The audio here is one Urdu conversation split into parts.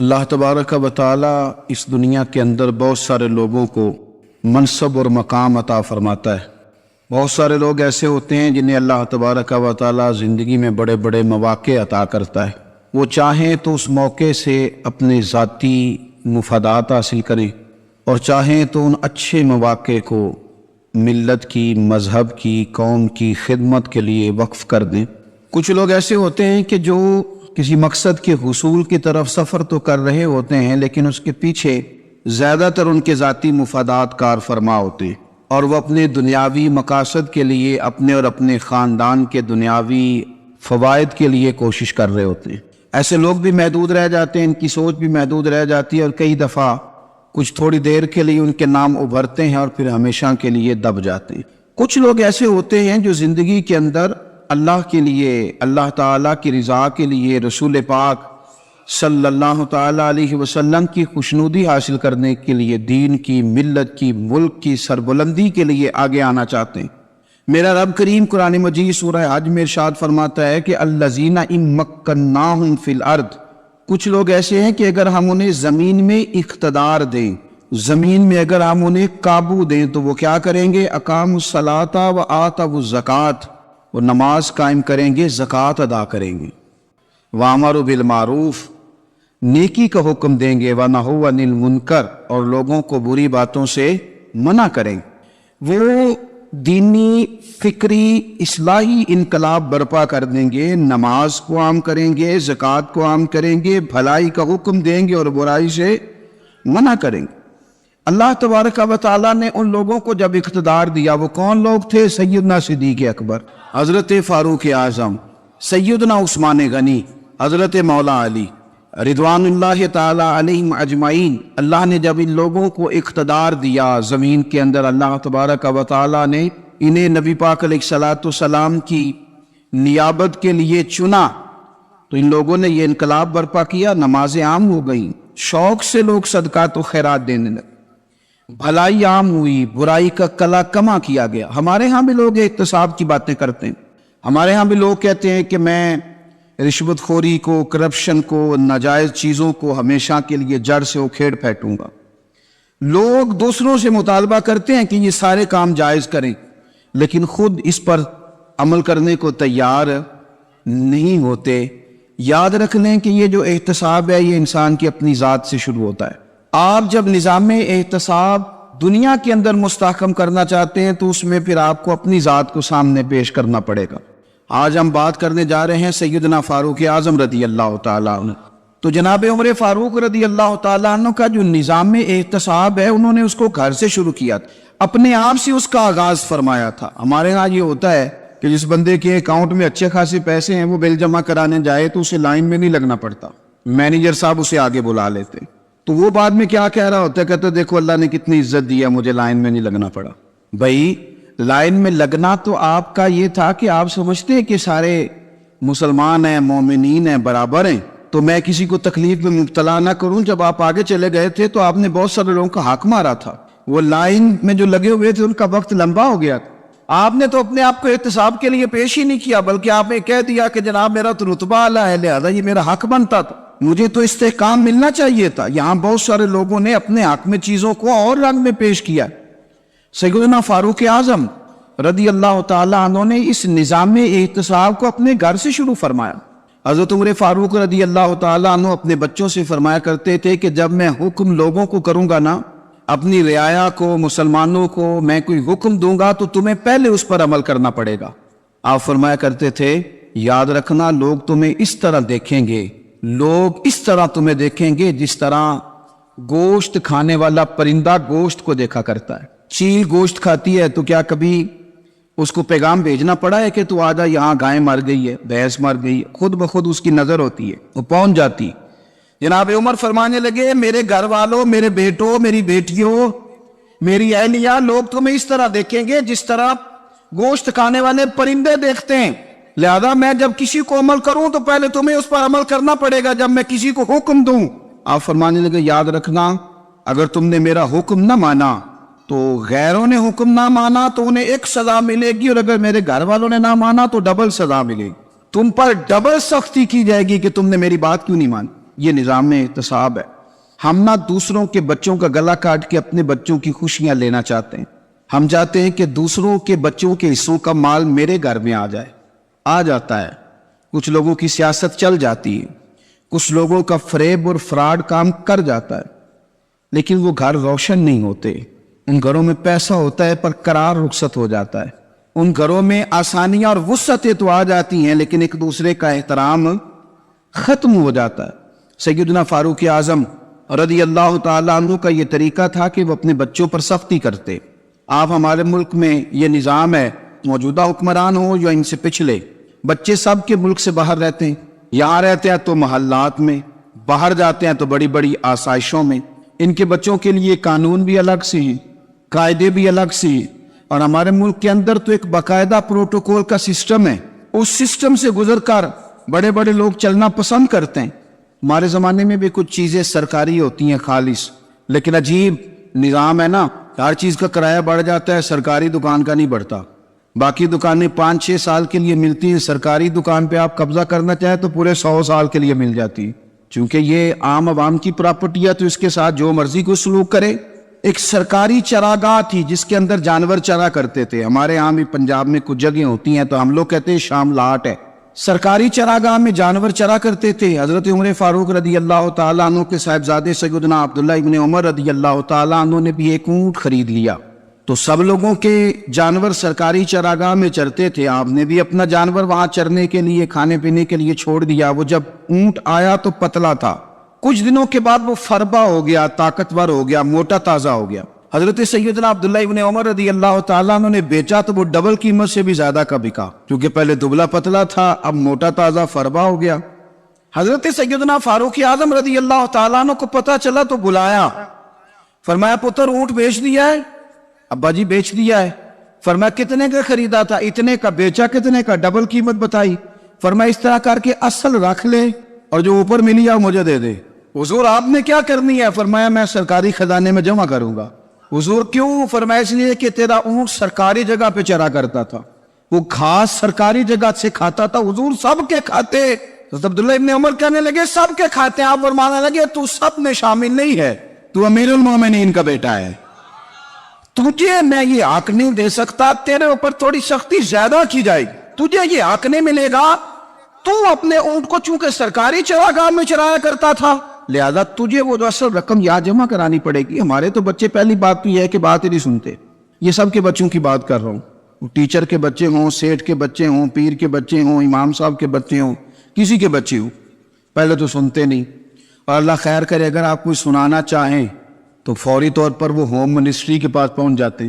اللہ تبارک و تعالی اس دنیا کے اندر بہت سارے لوگوں کو منصب اور مقام عطا فرماتا ہے۔ بہت سارے لوگ ایسے ہوتے ہیں جنہیں اللہ تبارک و تعالی زندگی میں بڑے بڑے مواقع عطا کرتا ہے۔ وہ چاہیں تو اس موقع سے اپنے ذاتی مفادات حاصل کریں اور چاہیں تو ان اچھے مواقع کو ملت کی، مذہب کی، قوم کی خدمت کے لیے وقف کر دیں۔ کچھ لوگ ایسے ہوتے ہیں کہ جو کسی مقصد کے حصول کی طرف سفر تو کر رہے ہوتے ہیں، لیکن اس کے پیچھے زیادہ تر ان کے ذاتی مفادات کار فرما ہوتے ہیں اور وہ اپنے دنیاوی مقاصد کے لیے، اپنے اور اپنے خاندان کے دنیاوی فوائد کے لیے کوشش کر رہے ہوتے ہیں۔ ایسے لوگ بھی محدود رہ جاتے ہیں، ان کی سوچ بھی محدود رہ جاتی ہے اور کئی دفعہ کچھ تھوڑی دیر کے لیے ان کے نام ابھرتے ہیں اور پھر ہمیشہ کے لیے دب جاتے ہیں۔ کچھ لوگ ایسے ہوتے ہیں جو زندگی کے اندر اللہ کے لیے، اللہ تعالیٰ کی رضا کے لیے، رسول پاک صلی اللہ تعالیٰ علیہ وسلم کی خوشنودی حاصل کرنے کے لیے، دین کی، ملت کی، ملک کی سربلندی کے لیے آگے آنا چاہتے ہیں۔ میرا رب کریم قرآن مجید سورہ حج میں ارشاد فرماتا ہے کہ الذین ان مکناہم فی الارض، کچھ لوگ ایسے ہیں کہ اگر ہم انہیں زمین میں اقتدار دیں، زمین میں اگر ہم انہیں قابو دیں تو وہ کیا کریں گے؟ اقاموا الصلاۃ و آتوا الزکوٰۃ، وہ نماز قائم کریں گے، زکوٰۃ ادا کریں گے، وامروا بالمعروف، نیکی کا حکم دیں گے، ونہوا عن المنکر، اور لوگوں کو بری باتوں سے منع کریں گے۔ وہ دینی، فکری، اصلاحی انقلاب برپا کر دیں گے، نماز کو عام کریں گے، زکوٰۃ کو عام کریں گے، بھلائی کا حکم دیں گے اور برائی سے منع کریں گے۔ اللہ تبارک و تعالیٰ نے ان لوگوں کو جب اقتدار دیا، وہ کون لوگ تھے؟ سیدنا صدیق اکبر، حضرت فاروق اعظم، سیدنا عثمان غنی، حضرت مولا علی رضوان اللہ تعالی علیہم اجمعین۔ اللہ نے جب ان لوگوں کو اقتدار دیا زمین کے اندر، اللہ تبارک و تعالی نے انہیں نبی پاک علیہ الصلاۃ والسلام کی نیابت کے لیے چنا، تو ان لوگوں نے یہ انقلاب برپا کیا، نمازیں عام ہو گئیں، شوق سے لوگ صدقات و خیرات دینے لگے، بھلائی عام ہوئی، برائی کا کلا کما کیا گیا۔ ہمارے ہاں بھی لوگ احتساب کی باتیں کرتے ہیں، ہمارے ہاں بھی لوگ کہتے ہیں کہ میں رشوت خوری کو، کرپشن کو، ناجائز چیزوں کو ہمیشہ کے لیے جڑ سے اکھیڑ پھینکوں گا۔ لوگ دوسروں سے مطالبہ کرتے ہیں کہ یہ سارے کام جائز کریں، لیکن خود اس پر عمل کرنے کو تیار نہیں ہوتے۔ یاد رکھ لیں کہ یہ جو احتساب ہے یہ انسان کی اپنی ذات سے شروع ہوتا ہے۔ آپ جب نظام احتساب دنیا کے اندر مستحکم کرنا چاہتے ہیں تو اس میں پھر آپ کو اپنی ذات کو سامنے پیش کرنا پڑے گا۔ آج ہم بات کرنے جا رہے ہیں سیدنا فاروق اعظم رضی اللہ تعالیٰ عنہ۔ تو جناب عمر فاروق رضی اللہ تعالیٰ عنہ کا جو نظام احتساب ہے، انہوں نے اس کو گھر سے شروع کیا، اپنے آپ سے اس کا آغاز فرمایا تھا۔ ہمارے ہاں یہ ہوتا ہے کہ جس بندے کے اکاؤنٹ میں اچھے خاصے پیسے ہیں، وہ بل جمع کرانے جائے تو اسے لائن میں نہیں لگنا پڑتا، مینیجر صاحب اسے آگے بلا لیتے، تو وہ بعد میں کیا کہہ رہا ہوتا ہے؟ کہتے دیکھو اللہ نے کتنی عزت دی ہے، مجھے لائن میں نہیں لگنا پڑا۔ بھائی لائن میں لگنا تو آپ کا یہ تھا کہ آپ سمجھتے ہیں کہ سارے مسلمان ہیں، مومنین ہیں، برابر ہیں، تو میں کسی کو تکلیف میں مبتلا نہ کروں۔ جب آپ آگے چلے گئے تھے تو آپ نے بہت سارے لوگوں کا حق مارا تھا، وہ لائن میں جو لگے ہوئے تھے ان کا وقت لمبا ہو گیا تھا۔ آپ نے تو اپنے آپ کو احتساب کے لیے پیش ہی نہیں کیا، بلکہ آپ نے کہہ دیا کہ جناب میرا تو رتبہ اعلیٰ ہے، لہذا یہ میرا حق بنتا تھا، مجھے تو استحکام ملنا چاہیے تھا۔ یہاں بہت سارے لوگوں نے اپنے حق میں چیزوں کو اور رنگ میں پیش کیا۔ سیدنا فاروق اعظم رضی اللہ تعالیٰ عنہ نے اس نظام احتساب کو اپنے گھر سے شروع فرمایا۔ حضرت عمر فاروق رضی اللہ تعالیٰ عنہ اپنے بچوں سے فرمایا کرتے تھے کہ جب میں حکم لوگوں کو کروں گا نا، اپنی رعایا کو، مسلمانوں کو میں کوئی حکم دوں گا تو تمہیں پہلے اس پر عمل کرنا پڑے گا۔ آپ فرمایا کرتے تھے یاد رکھنا لوگ تمہیں اس طرح دیکھیں گے، لوگ اس طرح تمہیں دیکھیں گے جس طرح گوشت کھانے والا پرندہ گوشت کو دیکھا کرتا ہے۔ چیل گوشت کھاتی ہے تو کیا کبھی اس کو پیغام بھیجنا پڑا ہے کہ تو آجا یہاں گائے مر گئی ہے، بھینس مر گئی ہے؟ خود بخود اس کی نظر ہوتی ہے، وہ پہنچ جاتی۔ جناب عمر فرمانے لگے میرے گھر والوں، میرے بیٹوں، میری بیٹیوں، میری اہلیہ، لوگ تمہیں اس طرح دیکھیں گے جس طرح گوشت کھانے والے پرندے دیکھتے ہیں، لہذا میں جب کسی کو عمل کروں تو پہلے تمہیں اس پر عمل کرنا پڑے گا جب میں کسی کو حکم دوں۔ آپ فرمانے لگے یاد رکھنا اگر تم نے میرا حکم نہ مانا تو غیروں نے حکم نہ مانا تو انہیں ایک سزا ملے گی، اور اگر میرے گھر والوں نے نہ مانا تو ڈبل سزا ملے گی، تم پر ڈبل سختی کی جائے گی کہ تم نے میری بات کیوں نہیں مانی۔ یہ نظام احتساب ہے. ہم نہ دوسروں کے بچوں کا گلا کاٹ کے اپنے بچوں کی خوشیاں لینا چاہتے ہیں. ہم چاہتے ہیں کہ دوسروں کے بچوں کے حصوں کا مال میرے گھر میں آ جائے. آ جاتا ہے. کچھ لوگوں کی سیاست چل جاتی ہے, کچھ لوگوں کا فریب اور فراڈ کام کر جاتا ہے, لیکن وہ گھر روشن نہیں ہوتے. ان گھروں میں پیسہ ہوتا ہے پر قرار رخصت ہو جاتا ہے. ان گھروں میں آسانیاں اور وسعتیں تو آ جاتی ہیں لیکن ایک دوسرے کا احترام ختم ہو جاتا ہے. سیدنا فاروق اعظم رضی اللہ تعالیٰ عنہ کا یہ طریقہ تھا کہ وہ اپنے بچوں پر سختی کرتے. آپ ہمارے ملک میں یہ نظام ہے, موجودہ حکمران ہو یا ان سے پچھلے, بچے سب کے ملک سے باہر رہتے ہیں. یہاں رہتے ہیں تو محلات میں, باہر جاتے ہیں تو بڑی بڑی آسائشوں میں. ان کے بچوں کے لیے قانون بھی الگ سے ہیں, قاعدے بھی الگ سے ہیں, اور ہمارے ملک کے اندر تو ایک باقاعدہ پروٹوکول کا سسٹم ہے. اس سسٹم سے گزر کر بڑے بڑے لوگ چلنا پسند کرتے ہیں. ہمارے زمانے میں بھی کچھ چیزیں سرکاری ہوتی ہیں خالص, لیکن عجیب نظام ہے نا, ہر چیز کا کرایہ بڑھ جاتا ہے, سرکاری دکان کا نہیں بڑھتا. باقی دکانیں 5-6 سال کے لیے ملتی ہیں, سرکاری دکان پہ آپ قبضہ کرنا چاہیں تو پورے 100 سال کے لیے مل جاتی. چونکہ یہ عام عوام کی پراپرٹی ہے تو اس کے ساتھ جو مرضی کو سلوک کرے. ایک سرکاری چراگاہ تھی جس کے اندر جانور چرا کرتے تھے. ہمارے یہاں بھی پنجاب میں کچھ جگہیں ہوتی ہیں تو ہم لوگ کہتے ہیں شام لاٹ ہے. سرکاری چراگاہ میں جانور چرا کرتے تھے. حضرت عمر فاروق رضی اللہ تعالیٰ عنہ کے صاحبزادے سیدنا عبداللہ ابن عمر رضی اللہ تعالیٰ عنہ نے بھی ایک اونٹ خرید لیا. تو سب لوگوں کے جانور سرکاری چراگاہ میں چرتے تھے, آپ نے بھی اپنا جانور وہاں چرنے کے لیے, کھانے پینے کے لیے چھوڑ دیا. وہ جب اونٹ آیا تو پتلا تھا, کچھ دنوں کے بعد وہ فربا ہو گیا, طاقتور ہو گیا, موٹا تازہ ہو گیا. حضرت سیدنا عبداللہ ابن عمر رضی اللہ تعالیٰ عنہ نے بیچا تو وہ ڈبل قیمت سے بھی زیادہ کا بکا, کیونکہ پہلے دبلا پتلا تھا, اب موٹا تازہ فربا ہو گیا. حضرت سیدنا فاروق اعظم رضی اللہ تعالیٰ عنہ کو پتا چلا تو بلایا, فرمایا پتر اونٹ بیچ دیا ہے؟ ابا جی بیچ دیا ہے. فرمایا کتنے کا خریدا تھا؟ اتنے کا. بیچا کتنے کا؟ ڈبل قیمت بتائی. فرمایا اس طرح کر کے اصل رکھ لے اور جو اوپر ملی ہے مجھے دے دے. حضور آپ نے کیا کرنی ہے؟ فرمایا میں سرکاری خزانے میں جمع کروں گا. حضور کیوں؟ فرمایا اس لیے کہ تیرا اونٹ سرکاری جگہ پہ چرا کرتا تھا, وہ گھاس سرکاری جگہ سے کھاتا تھا. حضور سب کے کھاتے. حضرت عبداللہ ابن عمر کہنے لگے سب کے کھاتے ہیں. آپ فرمانے لگے تو سب میں شامل نہیں ہے, تو امیر المومنین کا بیٹا ہے, تجھے میں یہ حق نہیں دے سکتا, تیرے اوپر تھوڑی سختی زیادہ کی جائے گی, تجھے یہ حق نہیں ملے گا. تو اپنے اونٹ کو چونکہ سرکاری چراگاہ میں چرایا کرتا تھا, لہذا تجھے وہ جو اصل رقم یاد جمع کرانی پڑے گی. ہمارے تو بچے پہلی بات تو یہ ہے کہ بات ہی نہیں سنتے. یہ سب کے بچوں کی بات کر رہا ہوں, ٹیچر کے بچے ہوں, سیٹھ کے بچے ہوں, پیر کے بچے ہوں, امام صاحب کے بچے ہوں, کسی کے بچے ہوں, پہلے تو سنتے نہیں. اور اللہ خیر کرے اگر آپ کوئی سنانا چاہیں تو فوری طور پر وہ ہوم منسٹری کے پاس پہنچ جاتے,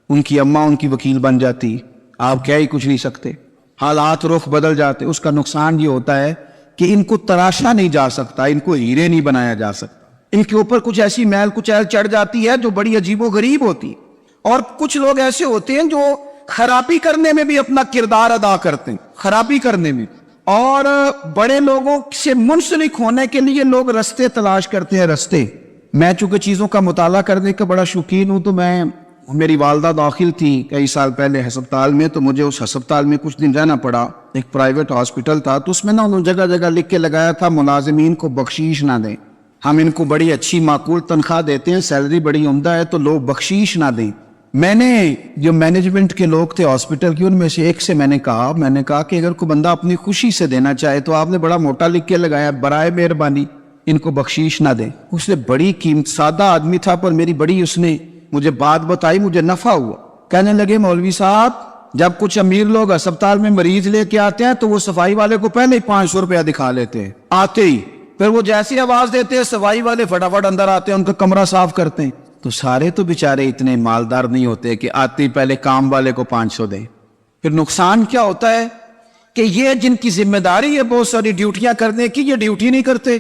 ان کی اماں ان کی وکیل بن جاتی, آپ کیا ہی کچھ نہیں سکتے. حالات رخ بدل جاتے. اس کا نقصان یہ ہوتا ہے کہ ان کو تراشا نہیں جا سکتا, ان کو ہیرے نہیں بنایا جا سکتا. ان کے اوپر کچھ ایسی میل کچیل چڑھ جاتی ہے جو بڑی عجیب و غریب ہوتی. اور کچھ لوگ ایسے ہوتے ہیں جو خرابی کرنے میں بھی اپنا کردار ادا کرتے ہیں, خرابی کرنے میں, اور بڑے لوگوں سے منسلک ہونے کے لیے لوگ رستے تلاش کرتے ہیں. رستے, میں چونکہ چیزوں کا مطالعہ کرنے کا بڑا شوقین ہوں, تو میری والدہ داخل تھی کئی سال پہلے ہسپتال میں, تو مجھے اس ہسپتال میں کچھ دن رہنا پڑا. ایک پرائیویٹ ہاسپٹل تھا, تو اس میں انہوں نے جگہ جگہ لکھ کے لگایا تھا ملازمین کو بخشیش نہ دیں, ہم ان کو بڑی اچھی معقول تنخواہ دیتے ہیں, سیلری بڑی عمدہ ہے, تو لوگ بخشیش نہ دیں. میں نے جو مینجمنٹ کے لوگ تھے ہاسپٹل کے, ان میں سے ایک سے میں نے کہا کہ اگر کوئی بندہ اپنی خوشی سے دینا چاہے تو آپ نے بڑا موٹا لکھ کے لگایا برائے مہربانی ان کو بخشیش نہ دیں. اس نے بڑی قیمت, سادہ آدمی تھا پر میری بڑی اس نے مجھے بات بتائی, مجھے نفع ہوا. کہنے لگے مولوی صاحب جب کچھ امیر لوگ ہسپتال میں مریض لے کے آتے ہیں تو وہ صفائی والے کو پہلے ہی 500 روپیہ دکھا لیتے ہیں آتے ہی, پھر وہ جیسی آواز دیتے ہیں صفائی والے فٹافٹ اندر آتے ہیں, ان کا کمرہ صاف کرتے ہیں. تو سارے تو بیچارے اتنے مالدار نہیں ہوتے کہ آتے ہی پہلے کام والے کو 500 دیں. پھر نقصان کیا ہوتا ہے کہ یہ جن کی ذمہ داری ہے بہت ساری ڈیوٹیاں کرنے کی, یہ ڈیوٹی نہیں کرتے.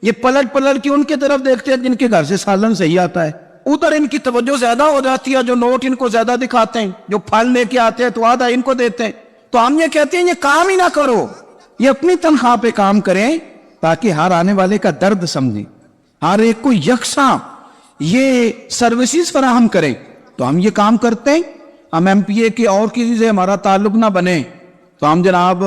یہ پلٹ کے ان کے طرف دیکھتے ہیں جن کے گھر سے سالن صحیح آتا ہے, ادھر ان کی توجہ زیادہ ہو جاتی ہے, جو نوٹ ان کو زیادہ دکھاتے ہیں, جو پھل لے کے آتے ہیں تو آدھا ان کو دیتے ہیں. تو ہم یہ کہتے ہیں یہ کام ہی نہ کرو, یہ اپنی تنخواہ پہ کام کریں تاکہ ہر آنے والے کا درد سمجھیں, ہر ایک کو یکساں یہ سروسز فراہم کریں. تو ہم یہ کام کرتے ہیں. ہم ایم پی اے کے اور کسی سے ہمارا تعلق نہ بنے تو ہم جناب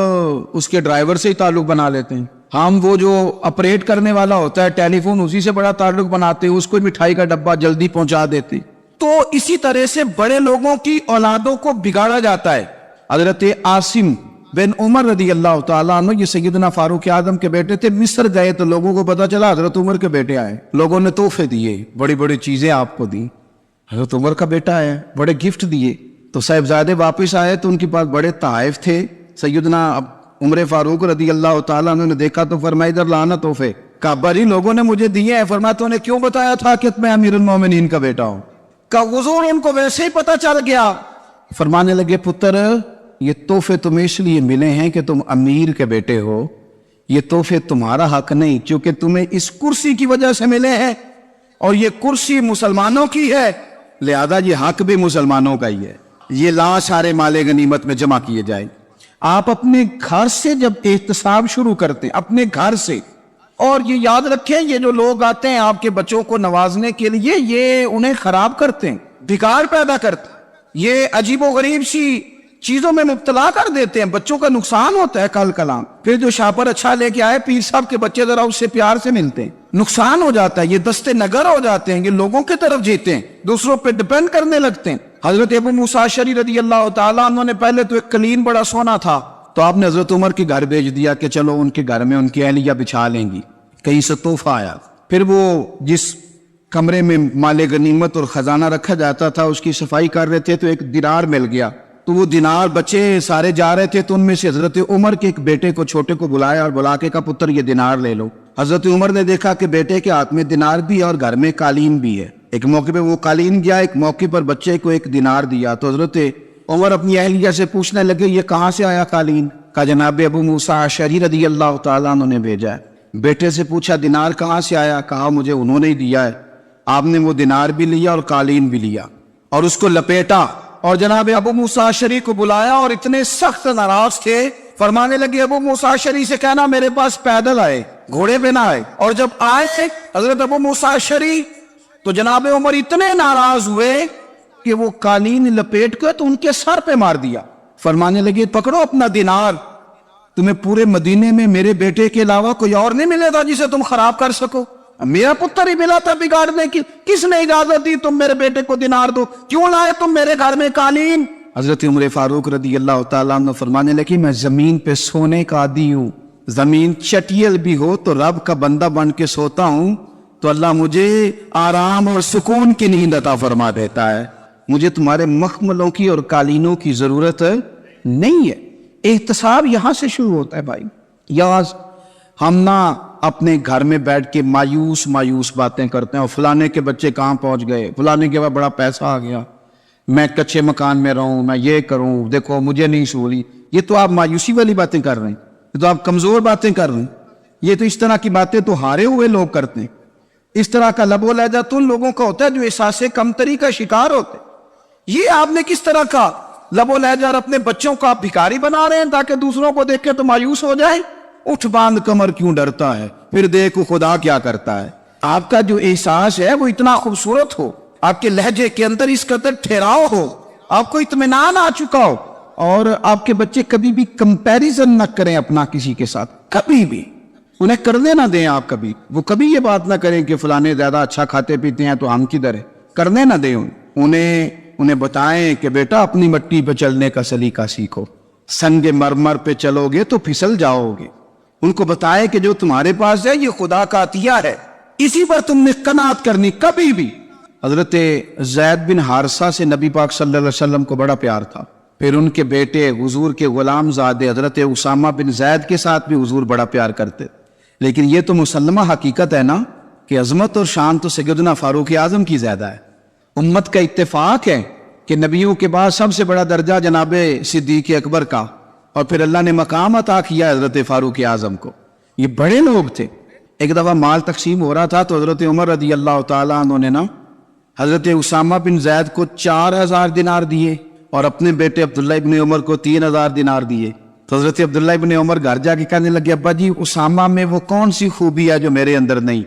اس کے ڈرائیور سے ہی تعلق بنا لیتے ہیں. ہم وہ جو آپریٹ کرنے والا ہوتا ہے ٹیلی فون، اسی سے بڑا تعلق بناتے ہیں، اس کو مٹھائی کا ڈبہ جلدی پہنچا دیتے. تو اسی طرح سے بڑے لوگوں کی اولادوں کو بگاڑا جاتا ہے. حضرت عاصم بن عمر رضی اللہ تعالیٰ عنہ، یہ سیدنا فاروق اعظم کے بیٹے تھے، مصر گئے تو لوگوں کو پتا چلا حضرت عمر کے بیٹے آئے. لوگوں نے تحفے دیے، بڑی بڑی چیزیں آپ کو دی. حضرت عمر کا بیٹا ہے، بڑے گفٹ دیے. تو صاحبزادے واپس آئے تو ان کے پاس بڑے تحائف تھے. سیدنا عمر فاروق رضی اللہ تعالیٰ عنہ نے دیکھا تو فرمایا ادھر لانا تحفے. کہا بڑی لوگوں نے مجھے دیے ہیں. فرمایا تو نے کیوں بتایا تھا کہ میں امیر المومنین کا بیٹا ہوں؟ کہا حضور ان کو ویسے ہی پتا چل گیا. فرمانے لگے پتر یہ تحفے تمہیں اس لیے ملے ہیں کہ تم امیر کے بیٹے ہو، یہ تحفے تمہارا حق نہیں، چونکہ تمہیں اس کرسی کی وجہ سے ملے ہیں اور یہ کرسی مسلمانوں کی ہے، لہذا یہ حق بھی مسلمانوں کا ہی ہے. یہ لا سارے مال غنیمت میں جمع کیے جائیں. آپ اپنے گھر سے جب احتساب شروع کرتے ہیں، اپنے گھر سے، اور یہ یاد رکھیں یہ جو لوگ آتے ہیں آپ کے بچوں کو نوازنے کے لیے، یہ انہیں خراب کرتے ہیں، بگاڑ پیدا کرتے ہیں، یہ عجیب و غریب سی چیزوں میں مبتلا کر دیتے ہیں، بچوں کا نقصان ہوتا ہے. کل کلام پھر جو شاپر اچھا لے کے آئے پیر صاحب کے بچے ذرا اس سے پیار سے ملتے ہیں، نقصان ہو جاتا ہے. یہ دستے نگر ہو جاتے ہیں، یہ لوگوں کی طرف جیتے ہیں، دوسروں پہ ڈیپینڈ کرنے لگتے ہیں. حضرت ابو موسیٰ اشعری رضی اللہ تعالیٰ عنہ نے پہلے تو ایک قلین بڑا سونا تھا، تو آپ نے حضرت عمر کے گھر بھیج دیا کہ چلو ان کے گھر میں ان کی اہلیہ بچھا لیں گی. کہیں سے تحفہ آیا. پھر وہ جس کمرے میں مال غنیمت اور خزانہ رکھا جاتا تھا اس کی صفائی کر رہے تھے تو ایک دینار مل گیا. تو وہ دینار بچے سارے جا رہے تھے تو ان میں سے حضرت عمر کے ایک بیٹے کو چھوٹے کو بلایا اور بلا کے کہا پتر یہ دینار لے لو. حضرت عمر نے دیکھا کہ بیٹے کے ہاتھ میں دینار بھی ہے اور گھر میں قالین بھی ہے. ایک موقع پہ وہ قالین گیا، ایک موقع پر بچے کو ایک دینار دیا. تو حضرت عمر اپنی اہلیہ سے پوچھنے لگے یہ کہاں سے آیا قالین؟ کہا جناب ابو موسیٰ اشعری رضی اللہ تعالیٰ عنہ نے بھیجا ہے. بیٹے سے پوچھا دینار کہاں سے آیا؟ کہا مجھے انہوں نے ہی دیا ہے. آپ نے وہ دینار بھی لیا اور قالین بھی لیا اور اس کو لپیٹا اور جناب ابو موسیٰ اشعری کو بلایا اور اتنے سخت ناراض تھے. فرمانے لگے ابو موسیٰ اشعری سے کہنا میرے پاس پیدل آئے، گھوڑے پہ نہ آئے. اور جب آئے تھے حضرت ابو موسیٰ اشعری تو جناب عمر اتنے ناراض ہوئے کہ وہ قالین لپیٹ کے تو ان کے سر پہ مار دیا. فرمانے لگے پکڑو اپنا دینار، تمہیں پورے مدینے میں میرے بیٹے کے علاوہ کوئی اور نہیں ملے گا جسے تم خراب کر سکو. میرا پتر ہی ملا تھا بگاڑنے کی، کس نے اجازت دی تم میرے بیٹے کو دینار دو؟ کیوں لائے تم میرے گھر میں قالین؟ حضرت عمر فاروق رضی اللہ تعالیٰ عنہ فرمانے لگے میں زمین پہ سونے کا عادی ہوں، زمین چٹیل بھی ہو تو رب کا بندہ بن کے سوتا ہوں تو اللہ مجھے آرام اور سکون کی نیند عطا فرما دیتا ہے. مجھے تمہارے مخملوں کی اور قالینوں کی ضرورت نہیں ہے. احتساب یہاں سے شروع ہوتا ہے بھائی. یاز ہم نہ اپنے گھر میں بیٹھ کے مایوس باتیں کرتے ہیں اور فلانے کے بچے کہاں پہنچ گئے، فلانے کے بعد بڑا پیسہ آ گیا، میں کچے مکان میں رہوں، میں یہ کروں، دیکھو مجھے نہیں سوری. یہ تو آپ مایوسی والی باتیں کر رہے ہیں، یہ تو آپ کمزور باتیں کر رہے ہیں. یہ تو اس طرح کی باتیں تو ہارے ہوئے لوگ کرتے ہیں. اس طرح کا لب و لہجہ تو ان لوگوں کا ہوتا ہے جو احساس کمتری کا شکار ہوتے. یہ آپ نے کس طرح کا لب و لہجہ اور اپنے بچوں کو آپ بھکاری بنا رہے ہیں تاکہ دوسروں کو دیکھ کے تو مایوس ہو جائے. اٹھ باندھ کمر کیوں ڈرتا ہے، پھر دیکھو خدا کیا کرتا ہے. آپ کا جو احساس ہے وہ اتنا خوبصورت ہو، آپ کے لہجے کے اندر اس قدر ٹھہراؤ ہو، آپ کو اطمینان آ چکا ہو، اور آپ کے بچے کبھی بھی کمپیریزن نہ کریں اپنا کسی کے ساتھ، کبھی بھی انہیں کرنے نہ دیں. آپ کبھی وہ کبھی یہ بات نہ کریں کہ فلانے زیادہ اچھا کھاتے پیتے ہیں تو ہم کدھر ہیں، کرنے نہ دیں. انہیں بتائیں کہ بیٹا اپنی مٹی پہ چلنے کا سلیقہ سیکھو، سنگ مرمر پہ چلو گے تو پھسل جاؤ گے. ان کو بتائیں کہ جو تمہارے پاس ہے یہ خدا کا عطیہ ہے، اسی پر تم نے قناعت کرنی کبھی بھی. حضرت زید بن حارثہ سے نبی پاک صلی اللہ علیہ وسلم کو بڑا پیار تھا. پھر ان کے بیٹے حضور کے غلام زادے حضرت اسامہ بن زید کے ساتھ بھی حضور بڑا پیار کرتے. لیکن یہ تو مسلمہ حقیقت ہے نا کہ عظمت اور شان تو سیدنا فاروق اعظم کی زیادہ ہے. امت کا اتفاق ہے کہ نبیوں کے بعد سب سے بڑا درجہ جناب صدیق اکبر کا، اور پھر اللہ نے مقام عطا کیا حضرت فاروق اعظم کو. یہ بڑے لوگ تھے. ایک دفعہ مال تقسیم ہو رہا تھا تو حضرت عمر رضی اللہ تعالیٰ عنہ نے نا حضرت اسامہ بن زید کو 4000 دینار دیے اور اپنے بیٹے عبداللہ ابن عمر کو 3000 دینار دیے. تو حضرت عبداللہ ابن عمر گھر جا کے کہنے لگے ابا جی اسامہ میں وہ کون سی خوبی ہے جو میرے اندر نہیں،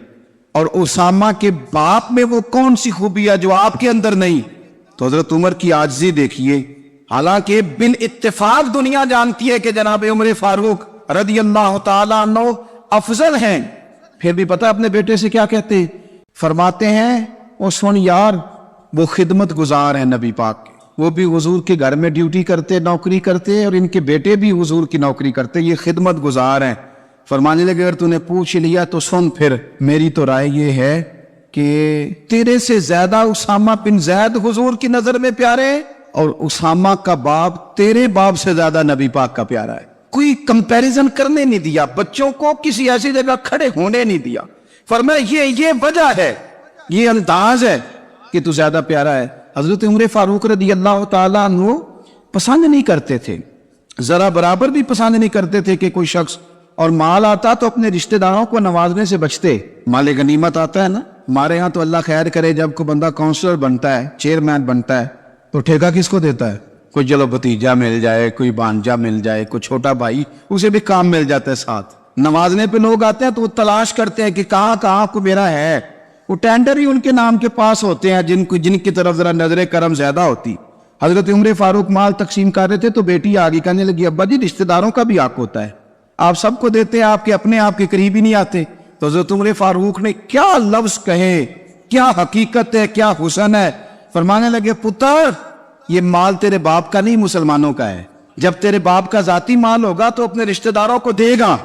اور اسامہ کے باپ میں وہ کون سی خوبی ہے جو آپ کے اندر نہیں. تو حضرت عمر کی عاجزی دیکھیے. حالانکہ بال اتفاق دنیا جانتی ہے کہ جناب عمر فاروق رضی اللہ تعالیٰ عنہ افضل ہیں، پھر بھی پتہ اپنے بیٹے سے کیا کہتے ہیں؟ فرماتے ہیں او سن یار، وہ خدمت گزار ہیں نبی پاک کے، وہ بھی حضور کے گھر میں ڈیوٹی کرتے، نوکری کرتے، اور ان کے بیٹے بھی حضور کی نوکری کرتے، یہ خدمت گزار ہیں۔ فرمانے لگے اگر تو نے پوچھ لیا تو سن، پھر میری تو رائے یہ ہے کہ تیرے سے زیادہ اسامہ بن زید حضور کی نظر میں پیارے، اور اسامہ کا باپ تیرے باپ سے زیادہ نبی پاک کا پیارا ہے۔ کوئی کمپیریزن کرنے نہیں دیا، بچوں کو کسی ایسی جگہ کھڑے ہونے نہیں دیا۔ فرمایا یہ وجہ ہے، یہ انداز ہے کہ تو زیادہ پیارا ہے۔ حضرت عمر فاروق رضی اللہ تعالیٰ عنہ پسند نہیں کرتے تھے، ذرا برابر بھی پسند نہیں کرتے تھے کہ کوئی شخص اور مال آتا تو اپنے رشتہ داروں کو نوازنے سے بچتے۔ مال غنیمت آتا ہے نا، ہمارے ہاں تو اللہ خیر کرے جب کوئی بندہ کونسلر بنتا ہے، چیئرمین بنتا ہے، تو ٹھیکہ کس کو دیتا ہے؟ کوئی چلو بھتیجا مل جائے، کوئی بانجا مل جائے، کوئی چھوٹا بھائی، اسے بھی کام مل جاتا ہے ساتھ۔ نوازنے پہ لوگ آتے ہیں تو وہ تلاش کرتے ہیں کہ کہاں کو میرا ہے، وہ ٹینڈر ہی ان کے نام کے پاس ہوتے ہیں جن کی طرف ذرا نظر کرم زیادہ ہوتی۔ حضرت عمر فاروق مال تقسیم کر رہے تھے تو بیٹی آگے کہنے لگی ابا جی رشتہ داروں کا بھی حق ہوتا ہے، آپ سب کو دیتے ہیں، آپ کے اپنے آپ کے قریب ہی نہیں آتے۔ تو حضرت عمر فاروق نے کیا لفظ کہے، کیا حقیقت ہے، کیا حسن ہے۔ فرمانے لگے پتر یہ مال تیرے باپ کا نہیں، مسلمانوں کا ہے، جب تیرے باپ کا ذاتی مال ہوگا تو اپنے رشتہ داروں کو دے گا،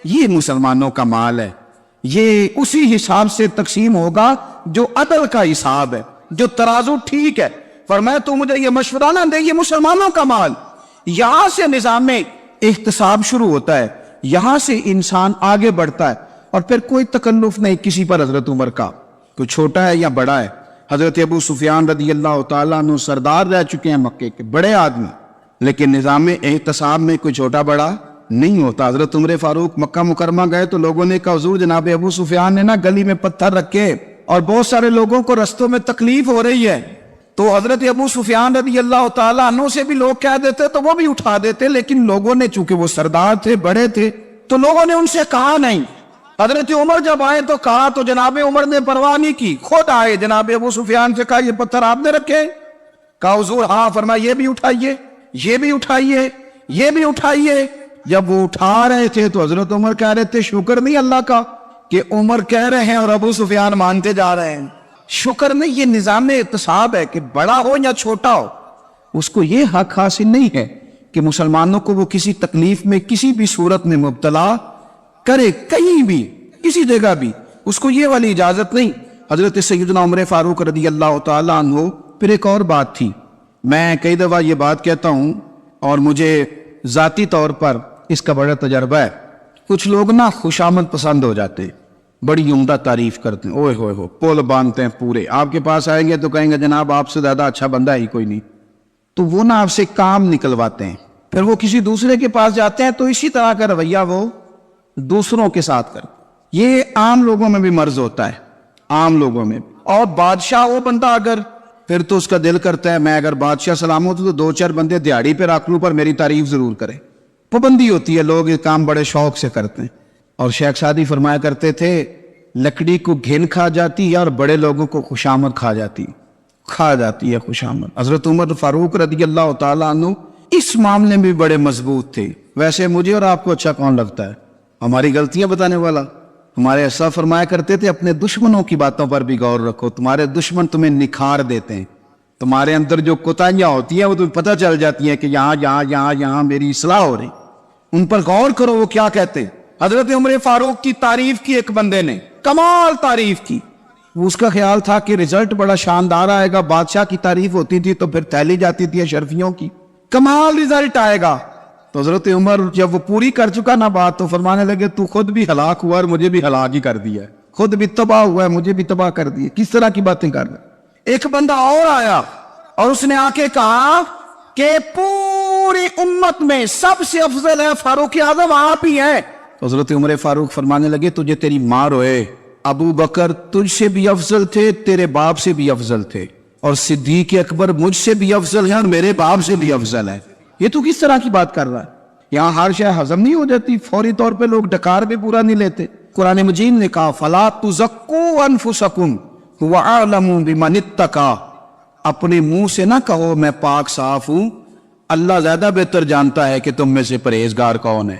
یہ مسلمانوں کا مال ہے، یہ اسی حساب سے تقسیم ہوگا جو عدل کا حساب ہے، جو ترازو ٹھیک ہے۔ فرمایا تو مجھے یہ مشورہ نہ دے، یہ مسلمانوں کا مال۔ یہاں سے نظام احتساب شروع ہوتا ہے، یہاں سے انسان آگے بڑھتا ہے، اور پھر کوئی تکلف نہیں کسی پر حضرت عمر کا، کوئی چھوٹا ہے یا بڑا ہے۔ حضرت ابو سفیان رضی اللہ تعالیٰ عنہ سردار رہ چکے ہیں مکے کے، بڑے آدمی، لیکن نظام احتساب میں کوئی چھوٹا بڑا نہیں ہوتا۔ حضرت عمر فاروق مکہ مکرمہ گئے تو لوگوں نے کہا حضور جناب ابو سفیان نے نا گلی میں پتھر رکھے اور بہت سارے لوگوں کو رستوں میں تکلیف ہو رہی ہے، تو حضرت ابو سفیان رضی اللہ تعالیٰ عنہ سے بھی لوگ کہہ دیتے تو وہ بھی اٹھا دیتے، لیکن لوگوں نے چونکہ وہ سردار تھے، بڑے تھے، تو لوگوں نے ان سے کہا نہیں۔ حضرت عمر جب آئے تو کہا تو جناب عمر نے پرواہ نہیں کی، خود آئے جناب ابو سفیان سے کہا یہ پتھر آپ نے رکھے؟ کہا حضور ہاں۔ فرمایا یہ بھی اٹھائیے، یہ بھی اٹھائیے، یہ بھی اٹھائیے۔ جب وہ اٹھا رہے تھے تو حضرت عمر کہہ رہے تھے شکر نہیں اللہ کا کہ عمر کہہ رہے ہیں اور ابو سفیان مانتے جا رہے ہیں، شکر نہیں۔ یہ نظام احتساب ہے کہ بڑا ہو یا چھوٹا ہو، اس کو یہ حق حاصل نہیں ہے کہ مسلمانوں کو وہ کسی تکلیف میں کسی بھی صورت میں مبتلا کرے، کہیں بھی کسی جگہ بھی، اس کو یہ والی اجازت نہیں۔ حضرت سیدنا عمر فاروق رضی اللہ تعالیٰ عنہ۔ پھر ایک اور بات تھی، میں کئی دفعہ یہ بات کہتا ہوں اور مجھے ذاتی طور پر اس کا بڑا تجربہ ہے، کچھ لوگ نا خوشامد پسند ہو جاتے، بڑی عمدہ تعریف کرتے ہیں، اوئے ہوئے ہو پول باندھتے ہیں پورے، آپ کے پاس آئیں گے تو کہیں گے جناب آپ سے زیادہ اچھا بندہ ہی کوئی نہیں، تو وہ نا آپ سے کام نکلواتے ہیں، پھر وہ کسی دوسرے کے پاس جاتے ہیں تو اسی طرح کا رویہ وہ دوسروں کے ساتھ کرتے۔ یہ عام لوگوں میں بھی مرض ہوتا ہے، عام لوگوں میں۔ اور بادشاہ وہ بندہ اگر، پھر تو اس کا دل کرتا ہے میں اگر بادشاہ سلامت ہوں تو دو چار بندے دیہڑی پہ رکھ لوں پر میری تعریف ضرور کرے، پابندی ہوتی ہے، لوگ یہ کام بڑے شوق سے کرتے ہیں۔ اور شیخ سعدی فرمایا کرتے تھے لکڑی کو گھن کھا جاتی ہے اور بڑے لوگوں کو خوشامد کھا جاتی ہے خوشامد۔ حضرت عمر فاروق رضی اللہ تعالیٰ عنہ اس معاملے میں بھی بڑے مضبوط تھے۔ ویسے مجھے اور آپ کو اچھا کون لگتا ہے ہماری غلطیاں بتانے والا؟ ہمارے ایسا فرمایا کرتے تھے اپنے دشمنوں کی باتوں پر بھی غور رکھو، تمہارے دشمن تمہیں نکھار دیتے ہیں، تمہارے اندر جو کوتاہیاں ہوتی ہیں وہ تمہیں پتہ چل جاتی ہیں کہ یہاں میری اصلاح ہو رہی، ان پر غور کرو وہ کیا کہتے ہیں۔ حضرت عمر فاروق کی تعریف کی ایک بندے نے، کمال تعریف کی، اس کا خیال تھا کہ رزلٹ بڑا شاندار آئے گا، بادشاہ کی تعریف ہوتی تھی تو پھر تھیلی جاتی تھی اشرفیوں کی، کمال رزلٹ آئے گا۔ تو حضرت عمر جب وہ پوری کر چکا نا بات تو فرمانے لگے تو خود بھی ہلاک ہوا اور مجھے بھی ہلاک ہی کر دیا ہے، خود بھی تباہ ہوا ہے مجھے بھی تباہ کر دیا، کس طرح کی باتیں کر رہے۔ ایک بندہ اور آیا اور اس نے آ کے کہا کہ پوری امت میں سب سے افضل ہے فاروق اعظم آپ ہی ہیں۔ تو حضرت عمر فاروق فرمانے لگے تجھے تیری ماں روئے، ابو بکر تجھ سے بھی افضل تھے، تیرے باپ سے بھی افضل تھے، اور صدیق اکبر مجھ سے بھی افضل ہے اور میرے باپ سے بھی افضل ہے، یہ تو کس طرح کی بات کر رہا ہے؟ یہاں ہر شے ہضم نہیں ہو جاتی، فوری طور پہ لوگ ڈکار بھی پورا نہیں لیتے۔ قرآن مجید نے کہا فَلَا تُزَكُّوا أَنفُسَكُمْ هُوَ أَعْلَمُ بِمَنِ اتَّقَىٰ، اپنے منہ سے نہ کہو میں پاک صاف ہوں، اللہ زیادہ بہتر جانتا ہے کہ تم میں سے پرہیزگار کون ہے۔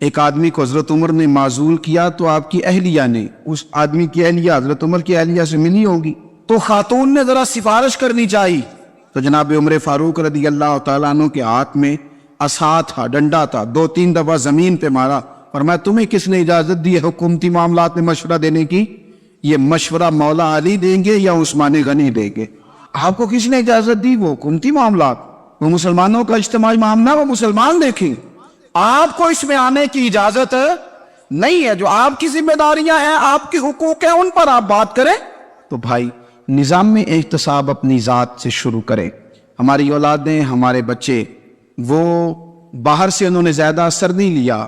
ایک آدمی کو حضرت عمر نے معزول کیا تو آپ کی اہلیہ نے اس آدمی کی اہلیہ حضرت عمر کی اہلیہ سے ملی ہوگی، تو خاتون نے ذرا سفارش کرنی چاہیے، تو جناب عمر فاروق رضی اللہ تعالیٰ عنہ کے ہاتھ میں عصا تھا، ڈنڈا تھا، 2-3 دفعہ زمین پہ مارا، فرمایا تمہیں کس نے اجازت دی ہے حکومتی معاملات میں مشورہ دینے کی؟ یہ مشورہ مولا علی دیں گے یا عثمان غنی دیں گے؟ آپ کو کس نے اجازت دی؟ وہ حکومتی معاملات، وہ مسلمانوں کا اجتماعی معاملہ، وہ مسلمان دیکھیں، آپ کو اس میں آنے کی اجازت نہیں ہے۔ جو آپ کی ذمہ داریاں ہیں، آپ کے حقوق ہیں، ان پر آپ بات کریں۔ تو بھائی نظام میں احتساب اپنی ذات سے شروع کریں۔ ہماری اولادیں، ہمارے بچے، وہ باہر سے انہوں نے زیادہ اثر نہیں لیا،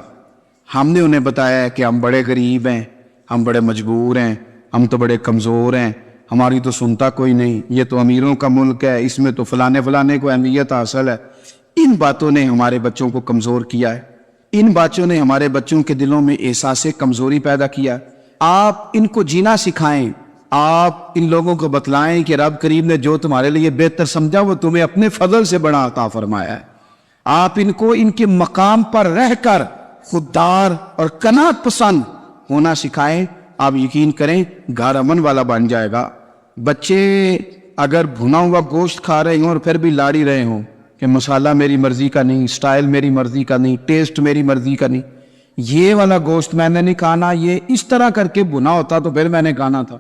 ہم نے انہیں بتایا کہ ہم بڑے غریب ہیں، ہم بڑے مجبور ہیں، ہم تو بڑے کمزور ہیں، ہماری تو سنتا کوئی نہیں، یہ تو امیروں کا ملک ہے، اس میں تو فلانے کو اہمیت حاصل ہے۔ ان باتوں نے ہمارے بچوں کو کمزور کیا ہے، ان باتوں نے ہمارے بچوں کے دلوں میں احساس کمزوری پیدا کیا۔ آپ ان کو جینا سکھائیں، آپ ان لوگوں کو بتلائیں کہ رب کریم نے جو تمہارے لیے بہتر سمجھا وہ تمہیں اپنے فضل سے بڑا عطا فرمایا ہے۔ آپ ان کو ان کے مقام پر رہ کر خوددار اور قناعت پسند ہونا سکھائیں، آپ یقین کریں گھر امن والا بن جائے گا۔ بچے اگر بھنا ہوا گوشت کھا رہے ہوں اور پھر بھی لاڑی رہے ہوں کہ مسالہ میری مرضی کا نہیں، سٹائل میری مرضی کا نہیں، ٹیسٹ میری مرضی کا نہیں، یہ والا گوشت میں نے نہیں کھانا، یہ اس طرح کر کے بھنا ہوتا تو پھر میں نے کھانا تھا،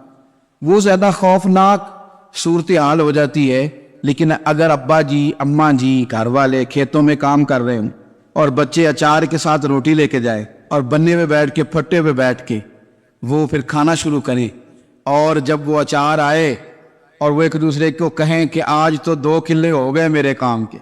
وہ زیادہ خوفناک صورتحال ہو جاتی ہے۔ لیکن اگر ابا جی، اماں جی، گھر والے کھیتوں میں کام کر رہے ہوں اور بچے اچار کے ساتھ روٹی لے کے جائے اور بنے میں بیٹھ کے، پھٹے پہ بیٹھ کے وہ پھر کھانا شروع کریں، اور جب وہ اچار آئے اور وہ ایک دوسرے کو کہیں کہ آج تو 2 کلے ہو گئے میرے کام کے،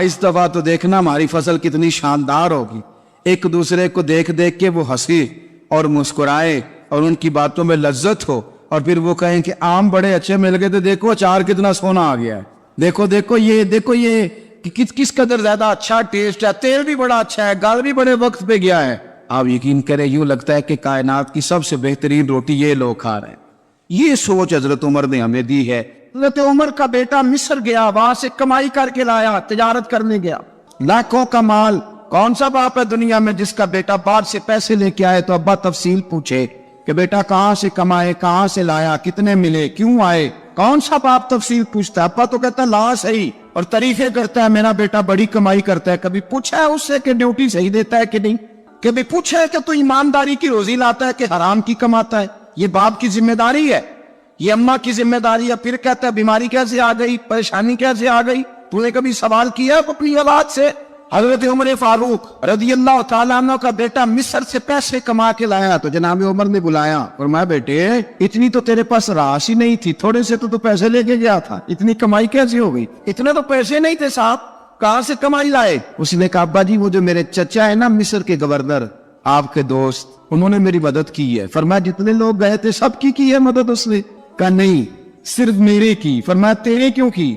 اس دفعہ تو دیکھنا ہماری فصل کتنی شاندار ہوگی، ایک دوسرے کو دیکھ دیکھ کے وہ ہنسی اور مسکرائے اور ان کی باتوں میں لذت ہو، اور پھر وہ کہیں کہ آم بڑے اچھے مل گئے تو دیکھو اچار کتنا سونا آ گیا ہے، دیکھو یہ کہ کس قدر زیادہ اچھا ٹیسٹ ہے، تیل بھی بڑا اچھا ہے، گال بھی بڑے وقت پہ گیا ہے۔ آپ یقین کریں یوں لگتا ہے کہ کائنات کی سب سے بہترین روٹی یہ لوگ کھا رہے ہیں۔ یہ سوچ حضرت عمر نے ہمیں دی ہے۔ حضرت عمر کا بیٹا مصر گیا، وہاں سے کمائی کر کے لایا، تجارت کرنے گیا، لاکھوں کا مال۔ کون سا باپ ہے دنیا میں جس کا بیٹا باہر سے پیسے لے کے آئے تو ابا تفصیل پوچھے کہ بیٹا کہاں سے کمائے، کہاں سے لایا، کتنے ملے، کیوں آئے؟ کون سا باپ تفصیل پوچھتا ہے؟ ابا تو کہتا ہے لا صحیح، اور تعریفیں کرتا ہے میرا بیٹا بڑی کمائی کرتا ہے۔ کبھی پوچھا ہے اس سے کہ ڈیوٹی صحیح دیتا ہے کہ نہیں؟ کبھی پوچھا ہے کہ تو ایمانداری کی روزی لاتا ہے کہ حرام کی کماتا ہے؟ یہ باپ کی ذمہ داری ہے، یہ اماں کی ذمہ داری ہے۔ پھر کہتا ہے بیماری کیسے آ گئی، پریشانی کیسے آ گئی؟ تو نے کبھی سوال کیا اپنی اولاد سے؟ حضرت عمر فاروق رضی اللہ تعالیٰ عنہ کا بیٹا مصر سے پیسے کما کے لایا تو جناب عمر نے بلایا، فرمایا بیٹے اتنی تو تیرے پاس راس ہی نہیں تھی، تھوڑے سے تو پیسے لے کے گیا تھا، اتنی کمائی کیسے ہو گئی؟ اتنے تو پیسے نہیں تھے صاحب، کہاں سے کمائی لائے؟ اس نے کہا ابا جی وہ جو میرے چچا ہے نا مصر کے گورنر، آپ کے دوست، انہوں نے میری مدد کی ہے۔ فرمایا جتنے لوگ گئے تھے سب کی ہے مدد اس نے؟ کہا نہیں صرف میرے کی۔ فرمایا تیرے کیوں کی؟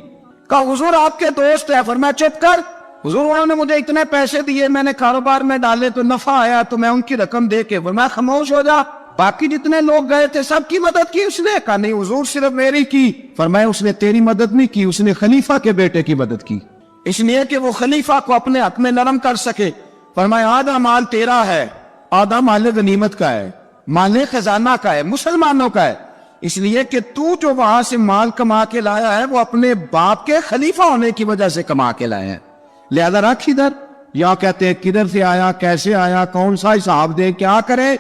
کہا حضور آپ کے دوست ہے۔ فرمایا چپ کر، حضور انہوں نے مجھے اتنے پیسے دیے، میں نے کاروبار میں ڈالے تو نفع آیا تو میں ان کی رقم دے کے۔ فرمایا خاموش ہو جا، باقی جتنے لوگ گئے تھے سب کی مدد کی اس نے؟ کہا نہیں حضور صرف میری کی۔ فرمایا اس نے تیری مدد نہیں کی، اس نے خلیفہ کے بیٹے کی مدد کی، اس لیے کہ وہ خلیفہ کو اپنے حق میں نرم کر سکے۔ فرمایا آدھا مال تیرا ہے، آدھا مال غنیمت کا ہے، مال خزانہ کا ہے، مسلمانوں کا ہے، اس لیے کہ تو جو وہاں سے مال کما کے لایا ہے وہ اپنے باپ کے خلیفہ ہونے کی وجہ سے کما کے لایا ہے، لہذا رکھ ادھر۔ یا کہتے ہیں کدھر سے آیا، کیسے آیا، کون سا حساب دے، کیا کرے؟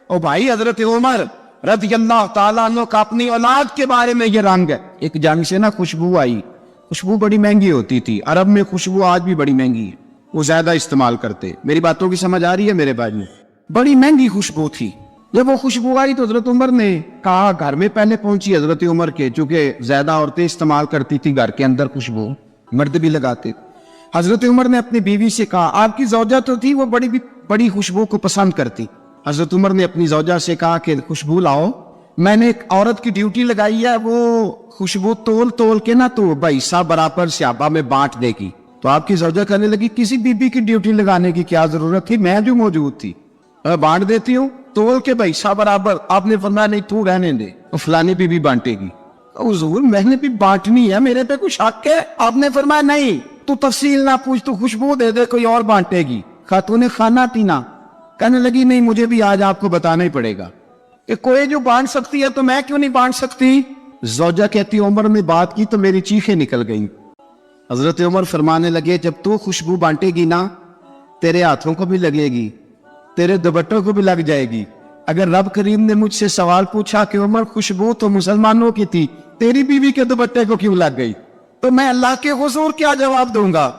او بھائی حضرت عمر رضی اللہ تعالیٰ عنہ کا اپنی اولاد کے بارے میں یہ رنگ ہے۔ ایک جنگ سے نا خوشبو آئی، خوشبو بڑی مہنگی ہوتی تھی، عرب میں خوشبو آج بھی بڑی مہنگی ہے، وہ زیادہ استعمال کرتے۔ میری باتوں کی سمجھ آ رہی ہے میرے بھائی میں؟ بڑی مہنگی خوشبو تھی۔ جب وہ خوشبو آئی تو حضرت عمر نے کہا، گھر میں پہلے پہنچی حضرت عمر کے، چونکہ زیادہ عورتیں استعمال کرتی تھی گھر کے اندر خوشبو، مرد بھی لگاتے۔ حضرت عمر نے اپنی بیوی سے کہا، آپ کی زوجہ تو تھی وہ بڑی خوشبو کو پسند کرتی۔ حضرت عمر نے اپنی زوجہ سے کہا کہ خوشبو لاؤ، میں نے ایک عورت کی ڈیوٹی لگائی ہے، وہ خوشبو تول کے نا تو حصہ برابر صحابہ میں بانٹ دے گی۔ تو آپ کی زوجہ کہنے لگی کسی بی بی کی ڈیوٹی لگانے کی کیا ضرورت تھی، میں جو موجود تھی بانٹ دیتی ہوں تول کے حصہ برابر۔ آپ نے فرمایا نہیں تو رہنے دے، وہ فلانے پہ بھی بانٹے گی۔ حضور میں نے بھی بانٹنی ہے، میرے پہ کچھ حق ہے؟ آپ نے فرمایا نہیں، تو تفصیل نہ پوچھ، تو خوشبو دے دے، کوئی اور بانٹے گی۔ خاتون خانہ تھی نا، کہنے لگی نہیں مجھے بھی آج آپ کو بتانا ہی پڑے گا کہ کوئی جو بانٹ سکتی ہے تو میں کیوں نہیں بانٹ سکتی؟ زوجہ کہتی عمر نے بات کی تو میری چیخیں نکل گئیں. حضرت عمر فرمانے لگے جب تو خوشبو بانٹے گی نا تیرے ہاتھوں کو بھی لگے گی, تیرے دوپٹوں کو بھی لگ جائے گی. اگر رب کریم نے مجھ سے سوال پوچھا کہ عمر خوشبو تو مسلمانوں کی تھی, تیری بیوی کے دوپٹے کو کیوں لگ گئی, تو میں اللہ کے حضور کیا جواب دوں گا؟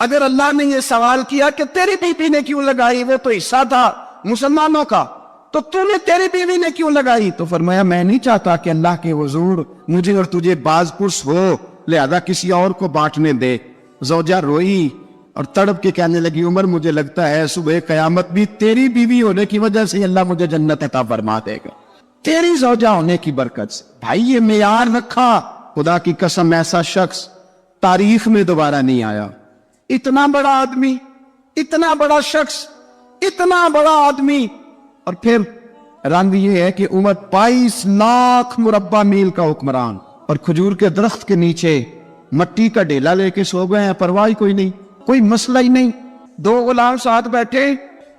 اگر اللہ نے یہ سوال کیا کہ تیری بیوی نے کیوں لگائی, وہ تو حصہ تھا مسلمانوں کا, تو نے تیری بیوی نے کیوں لگائی؟ تو فرمایا میں نہیں چاہتا کہ اللہ کے حضور مجھے اور تجھے باز پرس ہو, لہذا کسی اور کو بانٹنے دے. زوجہ روئی اور تڑپ کے کہنے لگی عمر مجھے لگتا ہے صبح قیامت بھی تیری بیوی ہونے کی وجہ سے اللہ مجھے جنت عطا فرما دے گا, تیری زوجہ ہونے کی برکت سے. بھائی یہ معیار رکھا, خدا کی قسم ایسا شخص تاریخ میں دوبارہ نہیں آیا. اتنا بڑا آدمی, اتنا بڑا شخص, اتنا بڑا آدمی, اور پھر رنگ یہ ہے کہ عمر 22 لاکھ مربع میل کا حکمران, اور کھجور کے درخت کے نیچے مٹی کا ڈیلا لے کے سو گئے ہیں, پرواہ کوئی نہیں, کوئی مسئلہ ہی نہیں. 2 غلام ساتھ بیٹھے,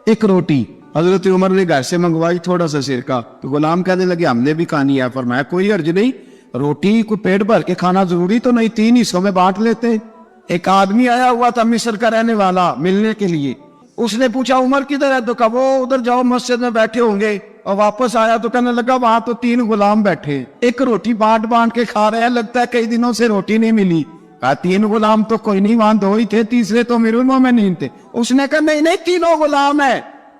ایک روٹی حضرت عمر نے گھر سے منگوائی, تھوڑا سا سرکہ, تو غلام کہنے لگے ہم نے بھی کھانی ہے. فرمایا کوئی حرج نہیں, روٹی کو پیٹ بھر کے کھانا ضروری تو نہیں, 3 حصوں میں بانٹ لیتے. ایک آدمی آیا ہوا تھا مصر کا رہنے والا ملنے کے لیے, اس نے پوچھا عمر کدھر ہے, تو کہا وہ ادھر جاؤ مسجد میں بیٹھے ہوں گے, اور واپس آیا تو کہنے لگا وہاں تو 3 غلام بیٹھے, ایک روٹی بانٹ بانٹ کے کھا رہے ہیں, لگتا ہے کئی دنوں سے روٹی نہیں ملی. کہا 3 غلام تو کوئی نہیں, وہاں 2 ہی تھے, تیسرے تو امیر المومنین تھے. اس نے کہا نہیں نہیں 3 غلام ہیں,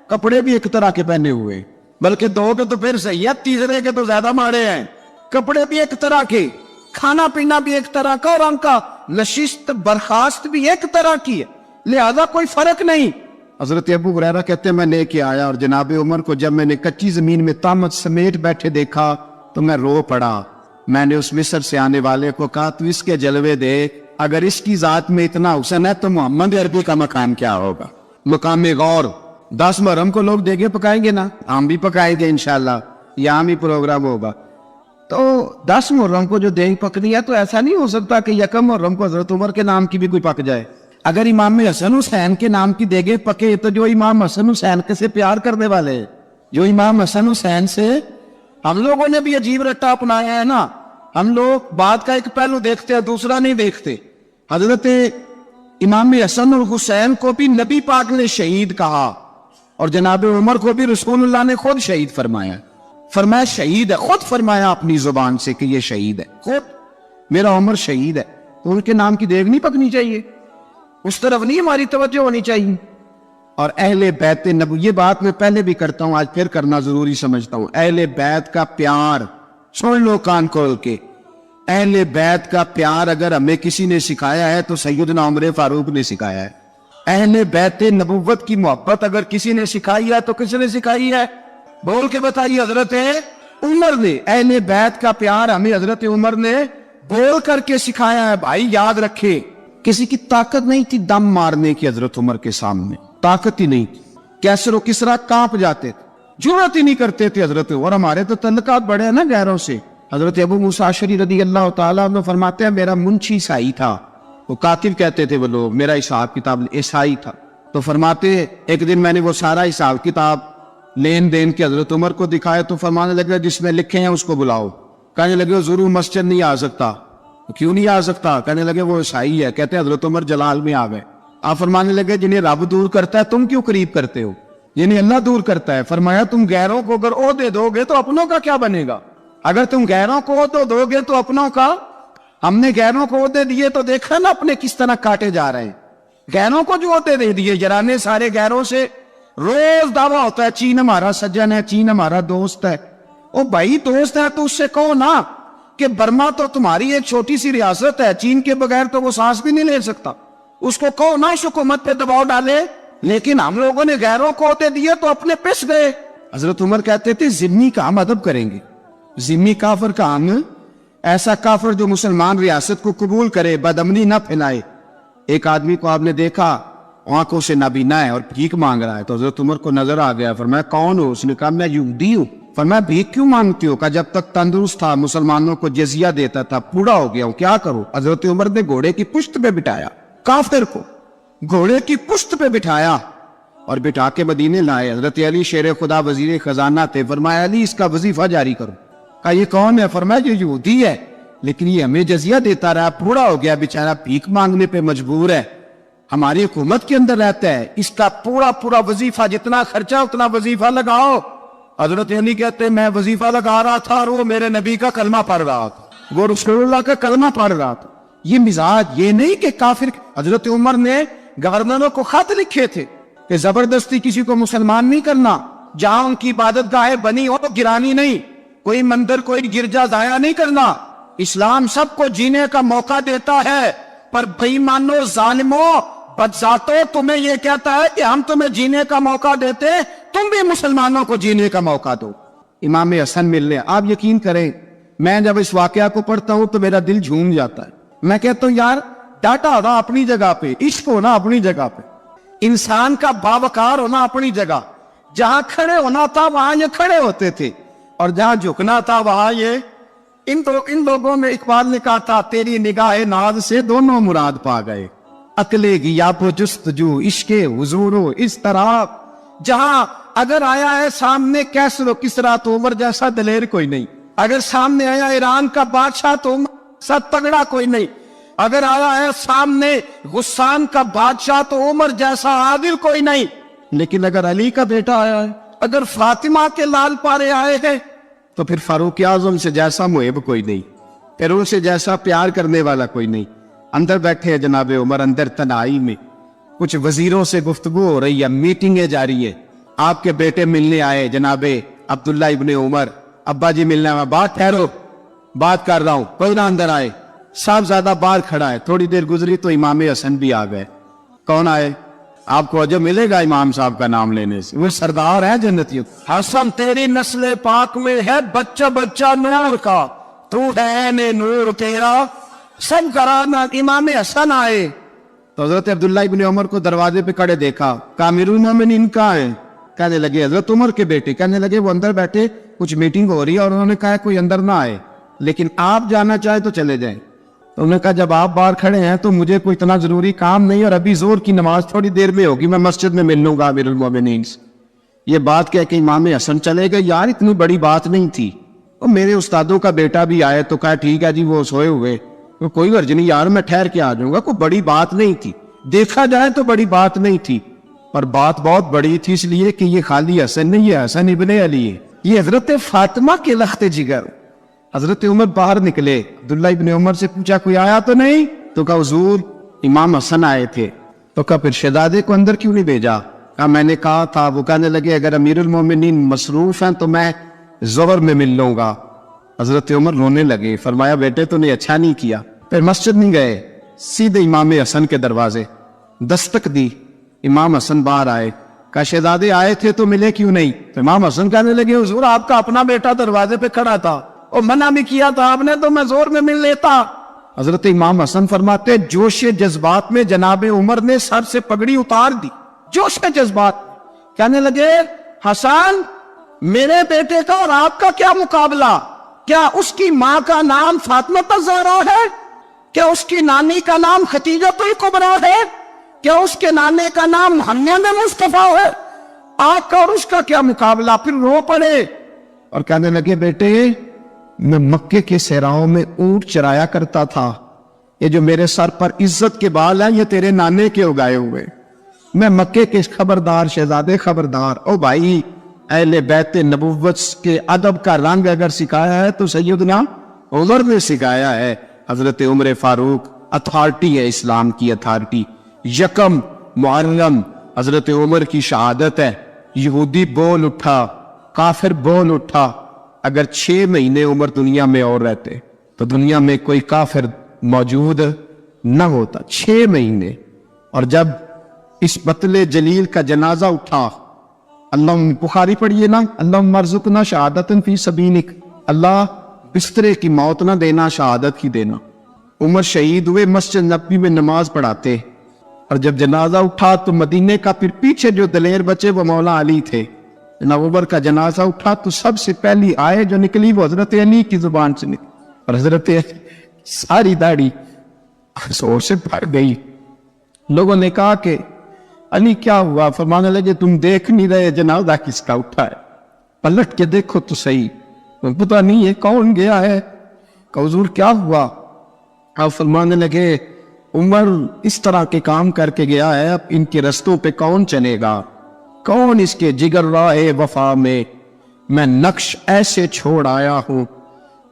کپڑے بھی ایک طرح کے پہنے ہوئے, بلکہ 2 کے تو پھر صحیح ہے, تیسرے کے تو زیادہ ماڑے ہیں. کپڑے بھی ایک طرح کے, کھانا پینا بھی ایک طرح کا, اور ان کا نشست برخاست بھی ایک طرح کی ہے, لہذا کوئی فرق نہیں. حضرت ابو ہریرہ کہتے ہیں میں لے کے آیا, اور جناب عمر کو جب میں نے کچی زمین میں تامت سمیٹ بیٹھے دیکھا تو میں رو پڑا. میں نے اس مصر سے آنے والے کو کہا تو اس کے جلوے دیکھ, اگر اس کی ذات میں اتنا حسن ہے تو محمد عربی کا مقام کیا ہوگا. مقام غور 10 محرم کو لوگ دیگے پکائیں گے نا, ہم بھی پکائیں گے انشاءاللہ, یہاں بھی پروگرام ہوگا. تو 10 محرم کو جو دیگ پکنی ہے تو ایسا نہیں ہو سکتا کہ 1 محرم کو حضرت عمر کے نام کی بھی کوئی پک جائے. اگر امام حسن حسین کے نام کی دیگیں پکے تو جو امام حسن حسین کے سے پیار کرنے والے ہیں, جو امام حسن حسین سے, ہم لوگوں نے بھی عجیب رٹا اپنایا ہے نا, ہم لوگ بات کا ایک پہلو دیکھتے ہیں دوسرا نہیں دیکھتے. حضرت امام حسن اور حسین کو بھی نبی پاک نے شہید کہا, اور جناب عمر کو بھی رسول اللہ نے خود شہید فرمایا. فرمایا شہید ہے, خود فرمایا اپنی زبان سے کہ یہ شہید ہے, خود میرا عمر شہید ہے. تو ان کے نام کی دیگ نہیں پکنی چاہیے, اس طرف نہیں ہماری توجہ ہونی چاہیے. اور اہل بیت نبوی, یہ بات میں پہلے بھی کرتا ہوں, آج پھر کرنا ضروری سمجھتا ہوں. اہل بیت کا پیار سن لو کان کھول کے, اہل بیت کا پیار اگر ہمیں کسی نے سکھایا ہے تو سیدنا عمر فاروق نے سکھایا ہے. اہل بیت نبوت کی محبت اگر کسی نے سکھائی ہے تو کس نے سکھائی ہے؟ بول کے بتائیے. حضرت عمر نے. اہل بیت کا پیار ہمیں حضرت عمر نے بول کر کے سکھایا ہے. بھائی یاد رکھے, کسی کی طاقت نہیں تھی دم مارنے کی حضرت عمر کے سامنے, طاقت ہی نہیں تھی. کیسر و کسرا کانپ جاتے تھے, جرأت ہی نہیں کرتے تھے حضرت. اور ہمارے تو تعلقات بڑے ہیں نا غیروں سے. حضرت ابو موسیٰ اشعری رضی اللہ تعالیٰ عنہ فرماتے ہیں میرا منشی عیسائی تھا, وہ کاتب کہتے تھے وہ لوگ, میرا حساب کتاب عیسائی تھا. تو فرماتے ایک دن میں نے وہ سارا حساب کتاب لین دین کے حضرت عمر کو دکھایا تو فرمانے لگے جس میں لکھے ہیں اس کو بلاؤ. کہنے لگے وہ ضرور مسجد نہیں آ سکتا. کیوں نہیں آ سکتا؟ کہنے لگے وہ عیسائی ہے. کہتے ہیں حضرت عمر جلال میں آ گئے. آپ فرمانے لگے جنہیں رب دور کرتا ہے تم کیوں قریب کرتے ہو, جنہیں اللہ دور کرتا ہے. فرمایا تم غیروں کو اگر عہدے دو گے تو اپنوں کا کیا بنے گا؟ اگر تم غیروں کو عہدے دو گے تو اپنوں کا. ہم نے غیروں کو عہدے دیے تو دیکھا نا اپنے کس طرح کاٹے جا رہے ہیں. غیروں کو جو عہدے دے دیے جرانے سارے غیروں سے, روز دعویٰ ہوتا ہے چین ہمارا سجن ہے, چین ہمارا دوست ہے. او بھائی دوست ہے تو اس سے کہو نا کہ برما تو تمہاری ایک چھوٹی سی ریاست ہے, چین کے بغیر تو وہ سانس بھی نہیں لے سکتا. اس کو کہو نا اس حکومت پہ دباؤ ڈالے. لیکن ہم لوگوں نے غیروں کو عہدے دیے تو اپنے پس گئے. حضرت عمر کہتے تھے ذمی کا ہم ادب کریں گے. ذمی کافر کا ہم, ایسا کافر جو مسلمان ریاست کو قبول کرے, بدامنی نہ پھیلائے. ایک آدمی کو آپ نے دیکھا آنکھوں سے نابینا ہے اور بھیک مانگ رہا ہے, تو حضرت عمر کو نظر آ گیا. فرمایا کون ہو؟ اس نے کہا میں یہودی ہوں. فرمایا بھیک کیوں مانگتی ہو؟ کہا جب تک تندرست تھا مسلمانوں کو جزیہ دیتا تھا, بوڑھا ہو گیا ہوں کیا کروں. حضرت عمر نے گھوڑے کی پشت پہ بٹھایا, کافر کو گھوڑے کی پشت پہ بٹھایا اور بٹھا کے مدینے لائے. حضرت علی شیر خدا وزیر خزانہ تھے. فرمایا علی اس کا وظیفہ جاری کرو. کہا یہ کون ہے؟ فرمایا یہ یہودی ہے لیکن یہ ہمیں جزیہ دیتا رہا, بوڑھا ہو گیا بیچارہ, بھیک مانگنے پہ مجبور ہے, ہماری حکومت کے اندر رہتا ہے, اس کا پورا وظیفہ جتنا خرچہ اتنا وظیفہ لگاؤ. حضرت علی کہتے ہیں میں وظیفہ لگا رہا تھا اور وہ میرے نبی کا کلمہ پڑھ رہا تھا, وہ رسول اللہ کا کلمہ پڑھ رہا تھا. یہ مزاج, یہ نہیں کہ کافر. حضرت عمر نے گورنروں کو خط لکھے تھے کہ زبردستی کسی کو مسلمان نہیں کرنا, جہاں ان کی عبادت گاہیں بنی ہو گرانی نہیں, کوئی مندر کوئی گرجا ضائع نہیں کرنا. اسلام سب کو جینے کا موقع دیتا ہے, پر بھائی مانو ظالموں بدذاتوں تمہیں یہ کہتا ہے کہ ہم تمہیں جینے کا موقع دیتے, تم بھی مسلمانوں کو جینے کا موقع دو. امام حسن ملنے, آپ یقین کریں میں جب اس واقعہ کو پڑھتا ہوں تو میرا دل جھوم جاتا ہے. میں کہتا ہوں یار ڈاٹا ہونا اپنی جگہ پہ, عشق ہونا اپنی جگہ پہ, انسان کا باوقار ہونا اپنی جگہ. جہاں کھڑے ہونا تھا وہاں یہ کھڑے ہوتے تھے, اور جہاں جھکنا تھا وہاں یہ. ان لوگوں میں اقبال نے کہا تھا تیری نگاہ ناز سے دونوں مراد پا گئے, عقلِ غیاب و جستجو عشق حضور و اس طرح. جہاں اگر آیا ہے سامنے کیسر و کسرا تو عمر جیسا دلیر کوئی نہیں, اگر سامنے آیا ایران کا بادشاہ تو عمر جیسا تگڑا کوئی نہیں, اگر آیا ہے سامنے غسان کا بادشاہ تو عمر جیسا عادل کوئی نہیں. لیکن اگر علی کا بیٹا آیا ہے, اگر فاطمہ کے لال پارے آئے ہیں تو پھر فاروق اعظم سے جیسا محب کوئی نہیں, پھر ان سے جیسا پیار کرنے والا کوئی نہیں. اندر بیٹھے ہیں جناب عمر, اندر تنہائی میں کچھ وزیروں سے گفتگو ہو رہی ہے, میٹنگیں جاری ہے. آپ کے بیٹے ملنے آئے جناب عبداللہ ابن عمر, ابا جی ملنے آئے. بات ٹھہرو, بات کر رہا ہوں, کوئی نہ اندر آئے. صاحبزادہ باہر کھڑا ہے. تھوڑی دیر گزری تو امام حسن بھی آ گئے. کون آئے؟ آپ کو عجب ملے گا امام صاحب کا نام لینے سے, وہ سردار ہے جنتیوں. حسن تیری نسل پاک میں ہے بچہ بچہ نور کا, تو ہے نور تیرا سب کرانا. امام حسن آئے تو حضرت عبداللہ ابن عمر کو دروازے پہ کھڑے دیکھا. امیر المومنین کہاں ہیں؟ کہنے لگے حضرت عمر کے بیٹے. کہنے لگے وہ اندر بیٹھے, کچھ میٹنگ ہو رہی ہے اور انہوں نے کہا کوئی اندر نہ آئے, لیکن آپ جانا چاہے تو چلے جائیں. تو انہوں نے کہا جب آپ باہر کھڑے ہیں تو مجھے کوئی اتنا ضروری کام نہیں, اور ابھی زور کی نماز تھوڑی دیر میں ہوگی, میں مسجد میں مل لوں گا امیر المومنین سے. یہ بات کہہ کے امام حسن چلے گئے. یار اتنی بڑی بات نہیں تھی, اور میرے استادوں کا بیٹا بھی آئے تو کہا ٹھیک ہے جی وہ سوئے ہوئے, کوئی غرض نہیں یار میں ٹھہر کے آ جاؤں گا, کوئی بڑی بات نہیں تھی. دیکھا جائے تو بڑی بات نہیں تھی, پر بات بہت بڑی تھی, اس لیے کہ یہ خالی حسن نہیں, یہ حسن ابن علی ہے, یہ حضرت فاطمہ کے لخت جگر. حضرت عمر باہر نکلے, عبداللہ ابن عمر سے پوچھا کوئی آیا تو نہیں؟ تو کہا حضور امام حسن آئے تھے. تو کہا پھر شہزادے کو اندر کیوں نہیں بھیجا؟ کہا میں نے کہا تھا. وہ کہنے لگے اگر امیر المومنین مصروف ہیں تو میں ظہر میں مل لوں گا. حضرت عمر رونے لگے. فرمایا بیٹے تو نے اچھا نہیں کیا. پھر مسجد نہیں گئے, سیدھے امام حسن کے دروازے دستک دی. امام حسن باہر آئے. کہا شہزادے آئے تھے تو ملے کیوں نہیں؟ تو امام حسن کہنے لگے حضور آپ کا اپنا بیٹا دروازے پہ کھڑا تھا, اور منع بھی کیا تھا آپ نے, تو میں زور میں مل لیتا. حضرت امام حسن فرماتے جوش جذبات میں جناب عمر نے سر سے پگڑی اتار دی. جوش جذبات کہنے لگے حسن میرے بیٹے کا اور آپ کا کیا مقابلہ؟ کیا اس کی ماں کا نام فاطمہ الزہرا ہے؟ کیا اس کی نانی کا نام خدیجہ الکبریٰ ہے؟ کیا اس کے نانے کا نام محمد مصطفیٰ ہے؟ آپ کا اور اس کا کیا مقابلہ؟ پھر رو پڑے اور کہنے لگے بیٹے میں مکے کے صحراؤں میں اونٹ چرایا کرتا تھا, یہ جو میرے سر پر عزت کے بال ہیں یہ تیرے نانے کے اگائے ہوئے. میں مکے کے خبردار شہزادے خبردار. او بھائی اہل بیت نبوت کے ادب کا رنگ اگر سکھایا ہے تو سیدنا عمر نے سکھایا ہے. حضرت عمر فاروق اتھارٹی ہے, اسلام کی اتھارٹی. یکم محرم حضرت عمر کی شہادت ہے. یہودی بول اٹھا, کافر بول اٹھا. اگر 6 مہینے عمر دنیا میں اور رہتے تو دنیا میں کوئی کافر موجود نہ ہوتا. 6 مہینے. اور جب اس بطل جلیل کا جنازہ اٹھا, اللہ بخاری پڑھیے نا, اللہ ارزقنا شہادت فی سبیلک, اللہ بسترے کی موت نہ دینا, شہادت کی دینا. عمر شہید ہوئے, مسجد نبوی میں نماز پڑھاتے, اور جب جنازہ اٹھا تو مدینے کا پھر پیچھے جو دلیر بچے وہ مولا علی تھے. جناب عمر کا جنازہ اٹھا تو سب سے پہلی آئے جو نکلی وہ حضرت علی کی زبان سے نکلی, اور حضرت ساری داڑھی زور سے پھٹ گئی. لوگوں نے کہا کہ علی کیا ہوا؟ فرمانے لگے تم دیکھ نہیں رہے جنازہ کس کا اٹھا ہے؟ پلٹ کے دیکھو تو صحیح، پتہ نہیں ہے کون گیا ہے۔ کہ حضور کیا ہوا؟ آپ فرمانے لگے عمر اس طرح کے کام کر کے گیا ہے، اب ان کے رستوں پہ کون چلے گا؟ کون اس کے جگر راہ وفا میں نقش ایسے چھوڑ آیا ہوں،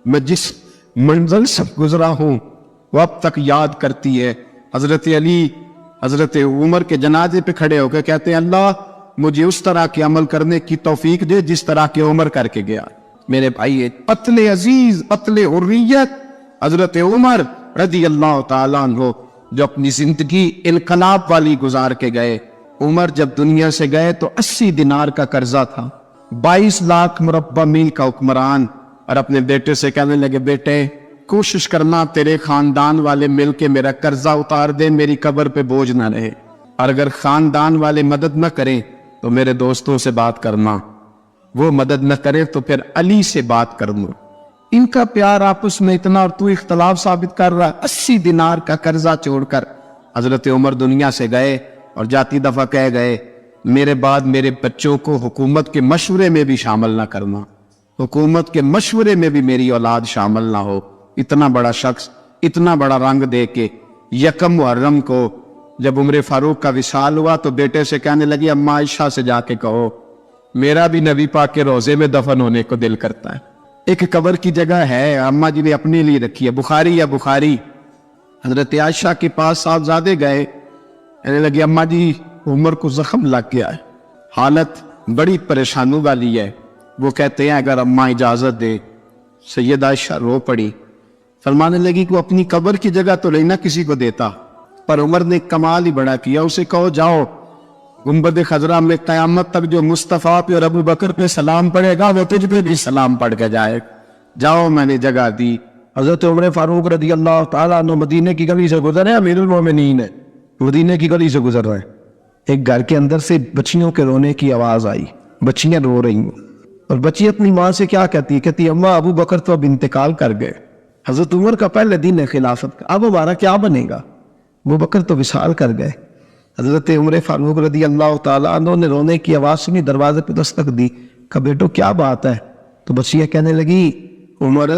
میں جس منزل سے گزرا ہوں وہ اب تک یاد کرتی ہے۔ حضرت علی حضرت عمر کے جنازے پہ کھڑے ہو کے کہتے ہیں اللہ مجھے اس طرح کے عمل کرنے کی توفیق دے جس طرح کے عمر کر کے گیا۔ میرے بھائی قتل عزیز، قتل حریت، حضرت عمر رضی اللہ تعالیٰ عنہ جو اپنی زندگی انقلاب والی گزار کے گئے۔ عمر جب دنیا سے گئے تو 80 دینار کا قرضہ تھا، 22 لاکھ مربع میل کا حکمران، اور اپنے بیٹے سے کہنے لگے بیٹے کوشش کرنا تیرے خاندان والے مل کے میرا قرضہ اتار دے، میری قبر پہ بوجھ نہ رہے، اور اگر خاندان والے مدد نہ کریں تو میرے دوستوں سے بات کرنا، وہ مدد نہ کرے تو پھر علی سے بات کرنا۔ ان کا پیار آپس میں اتنا، اور تو اختلاف ثابت کر رہا۔ 80 دینار کا قرضہ چھوڑ کر حضرت عمر دنیا سے گئے، اور جاتی دفعہ کہہ گئے میرے بعد میرے بچوں کو حکومت کے مشورے میں بھی شامل نہ کرنا، حکومت کے مشورے میں بھی میری اولاد شامل نہ ہو۔ اتنا بڑا شخص اتنا بڑا رنگ دے کے یکم محرم کو جب عمر فاروق کا وصال ہوا تو بیٹے سے کہنے لگی اماں عائشہ سے جا کے کہو میرا بھی نبی پاک کے روزے میں دفن ہونے کو دل کرتا ہے۔ ایک قبر کی جگہ ہے اماں جی نے اپنے لیے رکھی ہے، بخاری یا بخاری۔ حضرت عائشہ کے پاس صاحبزادے گئے، کہنے لگے اماں جی عمر کو زخم لگ گیا ہے، حالت بڑی پریشانی والی ہے۔ وہ کہتے ہیں اگر اماں اجازت دے۔ سید عائشہ رو پڑی، فرمانے لگی کہ وہ اپنی قبر کی جگہ تو لینا کسی کو دیتا، پر عمر نے کمال ہی بڑا کیا، اسے کہو جاؤ گنبد خضرا میں قیامت تک جو مصطفیٰ پہ اور ابو بکر پہ سلام پڑے گا وہ تجھ پہ بھی سلام پڑھ کے جائے، جاؤ میں نے جگہ دی۔ حضرت عمر فاروق رضی اللہ تعالیٰ عنہ مدینے کی گلی سے گزر رہے، امیر المومنین ہے، مدینے کی گلی سے گزر رہے ہیں، ایک گھر کے اندر سے بچیوں کے رونے کی آواز آئی، بچیاں رو رہی ہیں، اور بچی اپنی ماں سے کیا کہتی ہے؟ کہتی اماں ابو بکر تو اب انتقال کر گئے، حضرت عمر کا پہلے دن ہے خلافت کا، اب ہمارا کیا بنے گا؟ ابو بکر تو وصال کر گئے۔ حضرت عمر فاروق رضی اللہ تعالیٰ عنہ نے رونے کی آواز سنی، دروازے پہ دستک دی، کہا بیٹو کیا بات ہے؟ تو بچیاں کہنے لگی عمر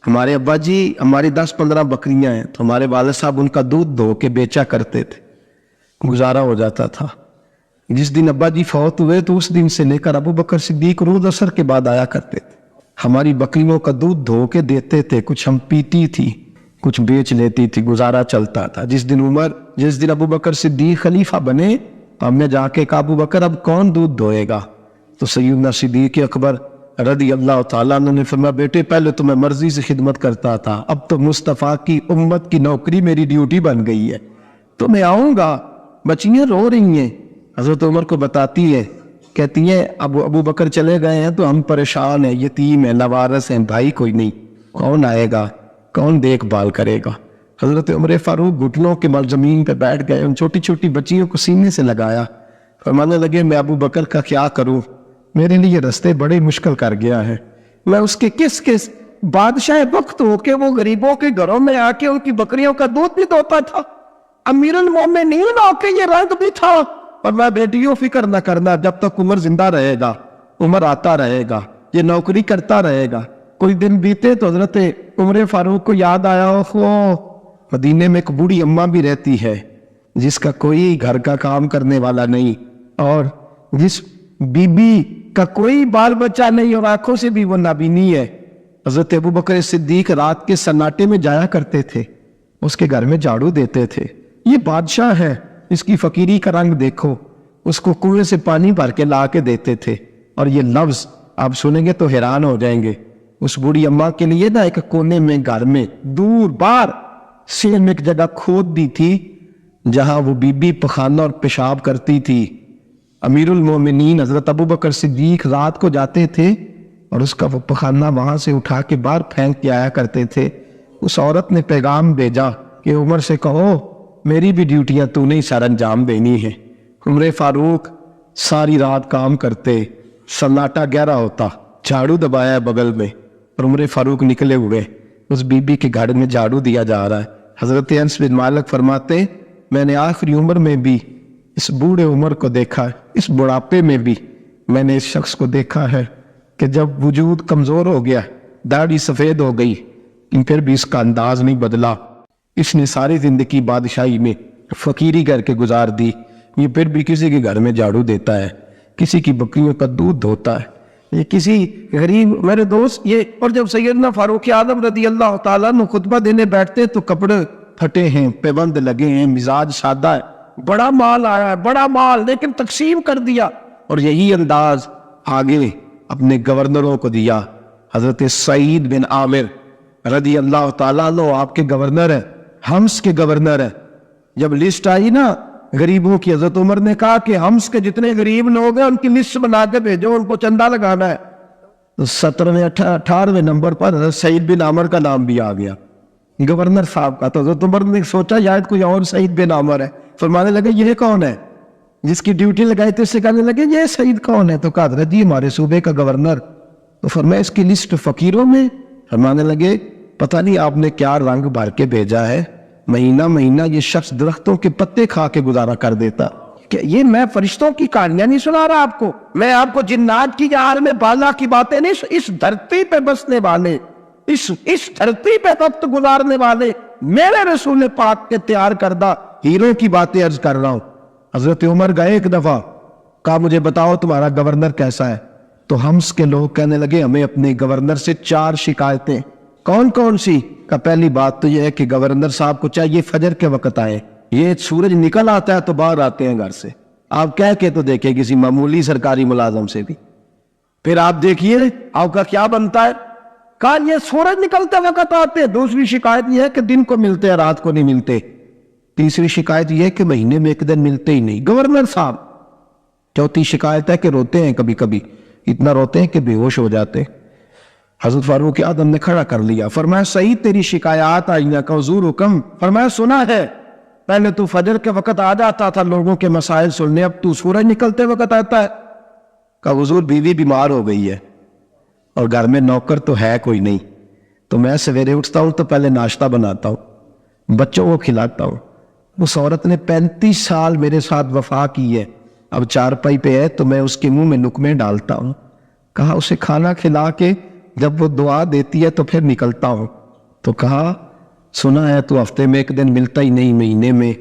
ہمارے ابا جی ہماری 10-15 بکریاں ہیں، تو ہمارے والد صاحب ان کا دودھ دھو کے بیچا کرتے تھے، گزارا ہو جاتا تھا۔ جس دن ابا جی فوت ہوئے تو اس دن سے لے کر ابو بکر صدیق روز عصر کے بعد آیا کرتے تھے، ہماری بکریوں کا دودھ دھو کے دیتے تھے، کچھ ہم پیتی تھی کچھ بیچ لیتی تھی، گزارا چلتا تھا۔ جس دن ابو بکر صدیق خلیفہ بنے ہم نے جا کے کہا ابو بکر اب کون دودھ دھوئے گا؟ تو سیدنا صدیق اکبر رضی اللہ تعالیٰ عنہ نے فرمایا بیٹے پہلے تو میں مرضی سے خدمت کرتا تھا، اب تو مصطفیٰ کی امت کی نوکری میری ڈیوٹی بن گئی ہے، تو میں آؤں گا۔ بچیاں رو رہی ہیں، حضرت عمر کو بتاتی ہے، کہتی ہیں ابو بکر چلے گئے ہیں تو ہم پریشان ہیں، یتیم ہیں، لاوارث ہیں، بھائی کوئی نہیں، کون آئے گا، کون دیکھ بھال کرے گا؟ حضرت عمر فاروق گھٹنوں کے بل زمین پہ بیٹھ گئے، ان چھوٹی چھوٹی بچیوں کو سینے سے لگایا، فرمانے لگے میں ابو بکر کا کیا کروں، میرے لیے رستے بڑے مشکل کر گیا ہے، میں اس کے کس بادشاہ وقت ہو کے وہ غریبوں کے گھروں میں آ کے ان کی بکریوں کا دودھ بھی دوتا تھا، امیر المومنین آ کے یہ رنگ بھی تھا، اور میں بیٹیوں فکر نہ کرنا، جب تک عمر زندہ رہے گا عمر آتا رہے گا، یہ نوکری کرتا رہے گا۔ کوئی دن بیتے تو حضرت عمر فاروق کو یاد آیا مدینے میں ایک بوڑھی اماں بھی رہتی ہے جس کا کوئی گھر کا کام کرنے والا نہیں، اور جس بی بی کا کوئی بال بچہ نہیں، اور آنکھوں سے بھی وہ نابینی ہے۔ حضرت ابو بکر صدیق رات کے سناٹے میں جایا کرتے تھے، اس کے گھر میں جھاڑو دیتے تھے، یہ بادشاہ ہے، اس کی فقیری کا رنگ دیکھو، اس کو کنویں سے پانی بھر کے لا کے دیتے تھے، اور یہ لفظ آپ سنیں گے تو حیران ہو جائیں گے۔ اس بوڑھی اماں کے لیے نا ایک کونے میں گھر میں دور بار سیل میں ایک جگہ کھود دی تھی جہاں وہ بی بی پخانہ اور پیشاب کرتی تھی۔ امیر المومنین حضرت ابو بکر صدیق رات کو جاتے تھے اور اس کا وہ پخانہ وہاں سے اٹھا کے باہر پھینک کے آیا کرتے تھے۔ اس عورت نے پیغام بھیجا کہ عمر سے کہو میری بھی ڈیوٹیاں تو نہیں سر انجام دینی ہے۔ عمر فاروق ساری رات کام کرتے، سناٹا گہرا ہوتا، جھاڑو دبایا بغل میں، اور عمر فاروق نکلے ہوئے، اس بی بی کے گھر میں جھاڑو دیا جا رہا ہے۔ حضرت انس بن مالک فرماتے میں نے آخری عمر میں بھی اس بوڑھے عمر کو دیکھا ہے, اس بڑھاپے میں بھی میں نے اس شخص کو دیکھا ہے کہ جب وجود کمزور ہو گیا, داڑھی سفید ہو گئی, پھر بھی اس کا انداز نہیں بدلا. اس نے ساری زندگی بادشاہی میں فقیری کر کے گزار دی, یہ پھر بھی کسی کے گھر میں جھاڑو دیتا ہے, کسی کی بکریوں کا دودھ دھوتا ہے, یہ کسی غریب. میرے دوست یہ, اور جب سیدنا فاروق اعظم رضی اللہ تعالیٰ نے خطبہ دینے بیٹھتے تو کپڑے پھٹے ہیں, پیبند لگے ہیں, مزاج سادہ ہے, بڑا مال آیا ہے, بڑا مال, لیکن تقسیم کر دیا. اور یہی انداز آگے اپنے گورنروں کو دیا. حضرت سعید بن عامر رضی اللہ تعالیٰ عنہ آپ کے گورنر ہیں, حمص کے گورنر ہیں. جب لسٹ آئی نا غریبوں کی, حضرت عمر نے کہا کہ حمص کے جتنے غریب لوگ ہیں ان کی لسٹ بنا کے بھیجو, ان کو چندہ لگانا ہے. تو 17ویں 18ویں نمبر پر حضرت سعید بن عامر کا نام بھی آ گیا, گورنر صاحب کا. تو حضرت عمر نے سوچا شاید کوئی اور سعید بن عامر ہے. فرمانے لگے یہ کون ہے جس کی ڈیوٹی لگائی تھی؟ اس سے کہنے لگے یہ سعید کون ہے؟ تو کہا حضرت جی ہمارے صوبے کا گورنر. تو فرمایا اس کی لسٹ فقیروں میں؟ فرمانے لگے پتہ نہیں آپ نے کیا رنگ بھر کے بھیجا ہے, مہینہ مہینہ یہ شخص درختوں کے پتے کھا کے گزارا کر دیتا. کہ یہ میں فرشتوں کی کہانیاں نہیں سنا رہا آپ کو, میں آپ کو جنات کی جہار میں بالا کی باتیں نہیں, اس دھرتی پہ بسنے والے, اس دھرتی پہ وقت گزارنے والے میرے رسول پاک کے تیار کردہ ہیروں کی باتیں عرض کر رہا ہوں. حضرت عمر گئے ایک دفعہ, کہا مجھے بتاؤ تمہارا گورنر کیسا ہے؟ تو حمص کے لوگ کہنے لگے ہمیں اپنے گورنر سے 4 شکایتیں. کون کون سی؟ کہ پہلی بات تو یہ ہے کہ گورنر صاحب کو چاہیے فجر کے وقت آئے, یہ سورج نکل آتا ہے تو باہر آتے ہیں گھر سے. آپ کہہ کے تو دیکھیں کسی معمولی سرکاری ملازم سے بھی, پھر آپ دیکھیے آپ کا کیا بنتا ہے. کہا یہ سورج نکلتے وقت آتے ہیں. دوسری شکایت یہ ہے کہ دن کو ملتے ہیں رات کو نہیں ملتے. تیسری شکایت یہ ہے کہ مہینے میں ایک دن ملتے ہی نہیں گورنر صاحب. چوتھی شکایت ہے کہ روتے ہیں, کبھی کبھی اتنا روتے ہیں کہ بے ہوش ہو جاتے. حضرت فاروق اعظم نے کھڑا کر لیا, فرمایا صحیح تیری شکایات آئینہ کا حضور حکم. فرمایا سنا ہے, پہلے تو فجر کے وقت آ جاتا تھا لوگوں کے مسائل سننے, اب تو سورج نکلتے وقت آتا ہے. کہ حضور بیوی بیمار ہو گئی ہے اور گھر میں نوکر تو ہے کوئی نہیں, تو میں سویرے اٹھتا ہوں تو پہلے ناشتہ بناتا ہوں, بچوں کو کھلاتا ہوں. اس عورت نے 35 سال میرے ساتھ وفا کی ہے, اب چارپائی پہ ہے تو میں اس کے منہ میں نکمے ڈالتا ہوں. کہا اسے کھانا کھلا کے جب وہ دعا دیتی ہے تو پھر نکلتا ہوں. تو کہا سنا ہے تو ہفتے میں ایک دن ملتا ہی نہیں, مہینے میں.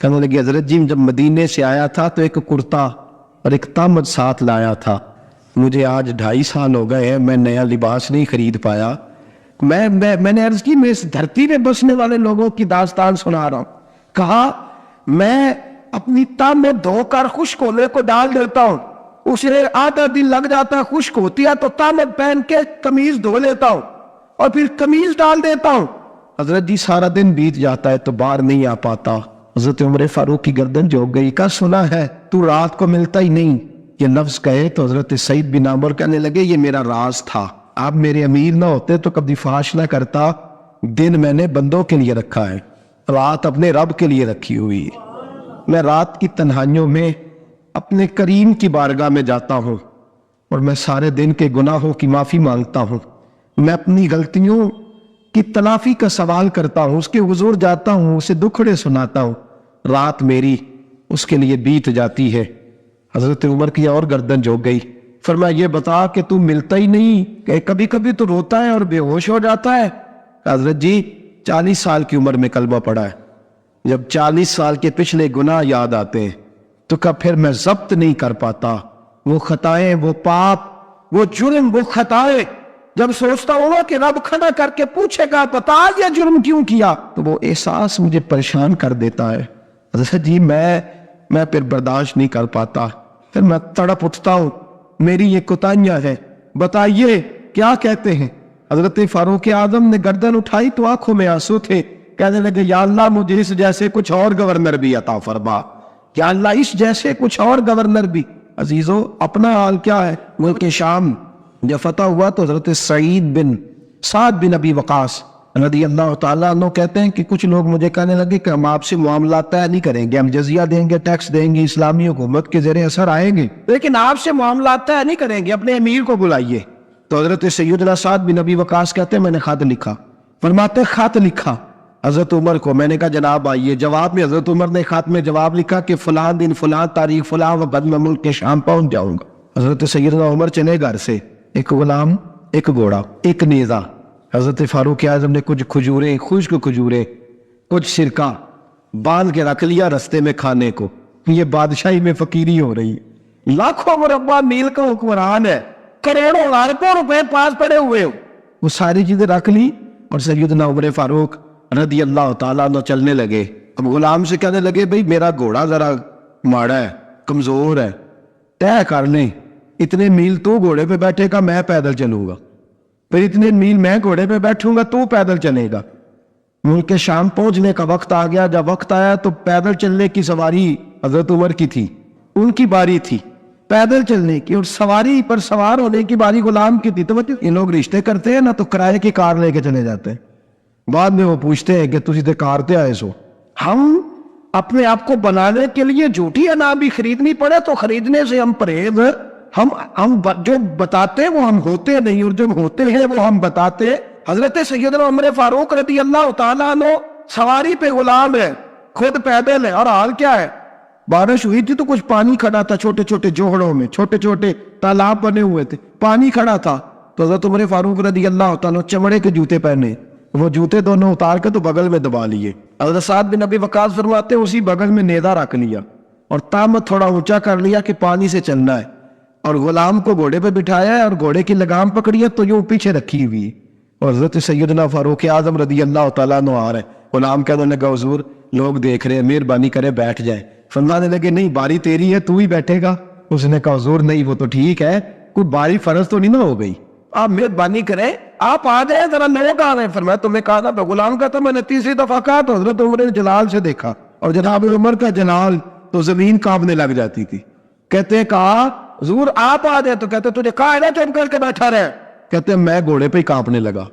کہنے لگی حضرت جی جب مدینے سے آیا تھا تو ایک کرتا اور ایک تامد ساتھ لایا تھا, مجھے آج 2.5 سال ہو گئے ہیں, میں نیا لباس نہیں خرید پایا. میں نے عرض کی میں اس دھرتی میں بسنے والے لوگوں کی داستان سنا رہا ہوں. کہا میں اپنی تامد دھو کر خشک ہونے کو ڈال دیتا ہوں, اسے آدھا دن لگ جاتا ہے, خشک ہوتی ہے تو تامد پہن کے قمیض دھو لیتا ہوں اور پھر قمیض ڈال دیتا ہوں. حضرت جی سارا دن بیت جاتا ہے تو باہر نہیں آ پاتا. حضرت عمر فاروق کی گردن جھک گئی. کا سنا ہے تو رات کو ملتا ہی نہیں, یہ لفظ کہے تو حضرت سعید بن عامر کہنے لگے یہ میرا راز تھا, آپ میرے امیر نہ ہوتے تو کبھی فحش نہ کرتا. دن میں نے بندوں کے لیے رکھا ہے, رات اپنے رب کے لیے رکھی ہوئی ہے. میں رات کی تنہائیوں میں اپنے کریم کی بارگاہ میں جاتا ہوں اور میں سارے دن کے گناہوں کی معافی مانگتا ہوں. میں اپنی غلطیوں کی تلافی کا سوال کرتا ہوں, اس کے حضور جاتا ہوں, اسے دکھڑے سناتا ہوں. رات میری اس کے لیے بیت جاتی ہے. حضرت عمر کی اور گردن جھک گئی. فرمایا یہ بتا کہ تو ملتا ہی نہیں, کہ کبھی کبھی تو روتا ہے اور بے ہوش ہو جاتا ہے. حضرت جی 40 سال کی عمر میں کلمہ پڑھا ہے, جب 40 سال کے پچھلے گناہ یاد آتے ہیں تو کب پھر میں ضبط نہیں کر پاتا. وہ خطائیں, وہ پاپ, وہ جرم, وہ خطائیں جب سوچتا ہوں کہ رب کھڑا کر کے پوچھے گا بتا یہ جرم کیوں کیا, تو وہ احساس مجھے پریشان کر دیتا ہے. حضرت جی میں پھر برداشت نہیں کر پاتا, پھر میں تڑپ اٹھتا ہوں, میری یہ کوتاہیاں ہیں, بتائیے کیا کہتے ہیں. حضرت فاروق اعظم نے گردن اٹھائی تو آنکھوں میں آنسو تھے. کہنے لگے یا اللہ مجھے اس جیسے کچھ اور گورنر بھی عطا فرما, یا اللہ اس جیسے کچھ اور گورنر بھی. عزیزو اپنا حال کیا ہے. ملک شام جب فتح ہوا تو حضرت سعد بن ابی وقاص رضی اللہ تعالیٰ عنہ کہتے ہیں کہ کچھ لوگ مجھے کہنے لگے کہ ہم آپ سے معاملات طے نہیں کریں گے, ہم جزیہ دیں گے, ٹیکس دیں گے, اسلامی حکومت کے زیر اثر آئیں گے, لیکن آپ سے معاملات طے نہیں کریں گے, اپنے امیر کو بلائیے. تو حضرت سیدنا سعد بن ابی وقاص کہتے ہیں میں نے خط لکھا. فرماتے خط لکھا, حضرت عمر کو. میں نے کہا جناب آئیے. جواب میں حضرت عمر نے خط میں جواب لکھا کہ فلاں دن فلاں تاریخ فلاں وقت میں ملک کے شام پہنچ جاؤں گا. حضرت سیدنا عمر چلے گھر سے. ایک غلام، ایک گھوڑا، ایک نیزہ. حضرت فاروق اعظم نے کچھ کھجوریں، خشک کھجوریں، کچھ سرکہ باندھ کے رکھ لیا رستے میں کھانے کو. یہ بادشاہی میں فقیری ہو رہی ہے. لاکھوں مربع میل کا حکمران ہے، کروڑوں اربوں روپے پاس پڑے ہوئے ہو. وہ ساری چیزیں رکھ لی اور سیدنا عمر فاروق رضی اللہ تعالیٰ عنہ چلنے لگے. اب غلام سے کہنے لگے بھئی میرا گھوڑا ذرا ماڑا ہے، کمزور ہے، طے کر لیں. اتنے میل تو گھوڑے پہ بیٹھے گا، میں پیدل چلوں گا. پھر اتنے میل میں گھوڑے پہ بیٹھوں گا، تو پیدل چلے گا. ملک شام پہنچنے کا وقت آ گیا. جب وقت آیا تو پیدل چلنے کی سواری حضرت عمر کی تھی، ان کی باری تھی پیدل چلنے کی، اور سواری پر سوار ہونے کی باری غلام کی تھی. تو یہ لوگ رشتے کرتے ہیں نا تو کرائے کی کار لے کے چلے جاتے ہیں. بعد میں وہ پوچھتے ہیں کہ تجھے تے کار تے آئے سو. ہم اپنے آپ کو بنانے کے لیے جھوٹی انا بھی خریدنی پڑے تو خریدنے سے ہم پرہیز. ہم جو بتاتے ہیں وہ ہم ہوتے نہیں، اور جو ہوتے ہیں وہ ہم بتاتے ہیں. حضرت سیدنا عمر فاروق رضی اللہ تعالیٰ عنہ سواری پہ غلام ہے، خود پیدل ہے. اور حال کیا ہے؟ بارش ہوئی تھی تو کچھ پانی کھڑا تھا چھوٹے چھوٹے جوہڑوں میں، چھوٹے چھوٹے تالاب بنے ہوئے تھے، پانی کھڑا تھا. تو حضرت عمر فاروق رضی اللہ تعالیٰ چمڑے کے جوتے پہنے، وہ جوتے دونوں اتار کے تو بغل میں دبا لیے. حضرت سعد بن ابی وقاص فرماتے ہیں اسی بغل میں نیزہ رکھ لیا اور تامت تھوڑا اونچا کر لیا کہ پانی سے چلنا ہے. اور غلام کو گھوڑے پہ بٹھایا ہے اور گھوڑے کی لگام پکڑی ہے تو یوں پیچھے رکھی ہوئی ہے. اور حضرت سیدنا فاروق اعظم رضی اللہ تعالیٰ عنہ آ رہے ہیں. غلام کہنے لگا حضور لوگ دیکھ رہے ہیں، مہربانی کرے بیٹھ جائے. فرمانے لگے نہیں باری تیری ہے، تو ہی بیٹھے گا. اس نے کہا حضور نہیں وہ تو ٹھیک ہے، کوئی باری فرض تو نہیں نہ ہو گئی، آپ مہربانی کریں آپ آ جائیں، ذرا لوگ آ رہے ہیں. فرمایا تمہیں کہا تھا. غلام کا تھا میں نے تیسری دفعہ کہا تو حضرت عمر نے جلال سے دیکھا، اور جناب عمر کا جلال تو زمین کانپنے لگ جاتی تھی. کہتے ہیں کہا حضور آپ آ جائیں، تو کہتے تجھے کہا ہے نا چپ کر کے بیٹھا رہے. کہتے ہیں میں گھوڑے پہ ہی کانپنے لگا.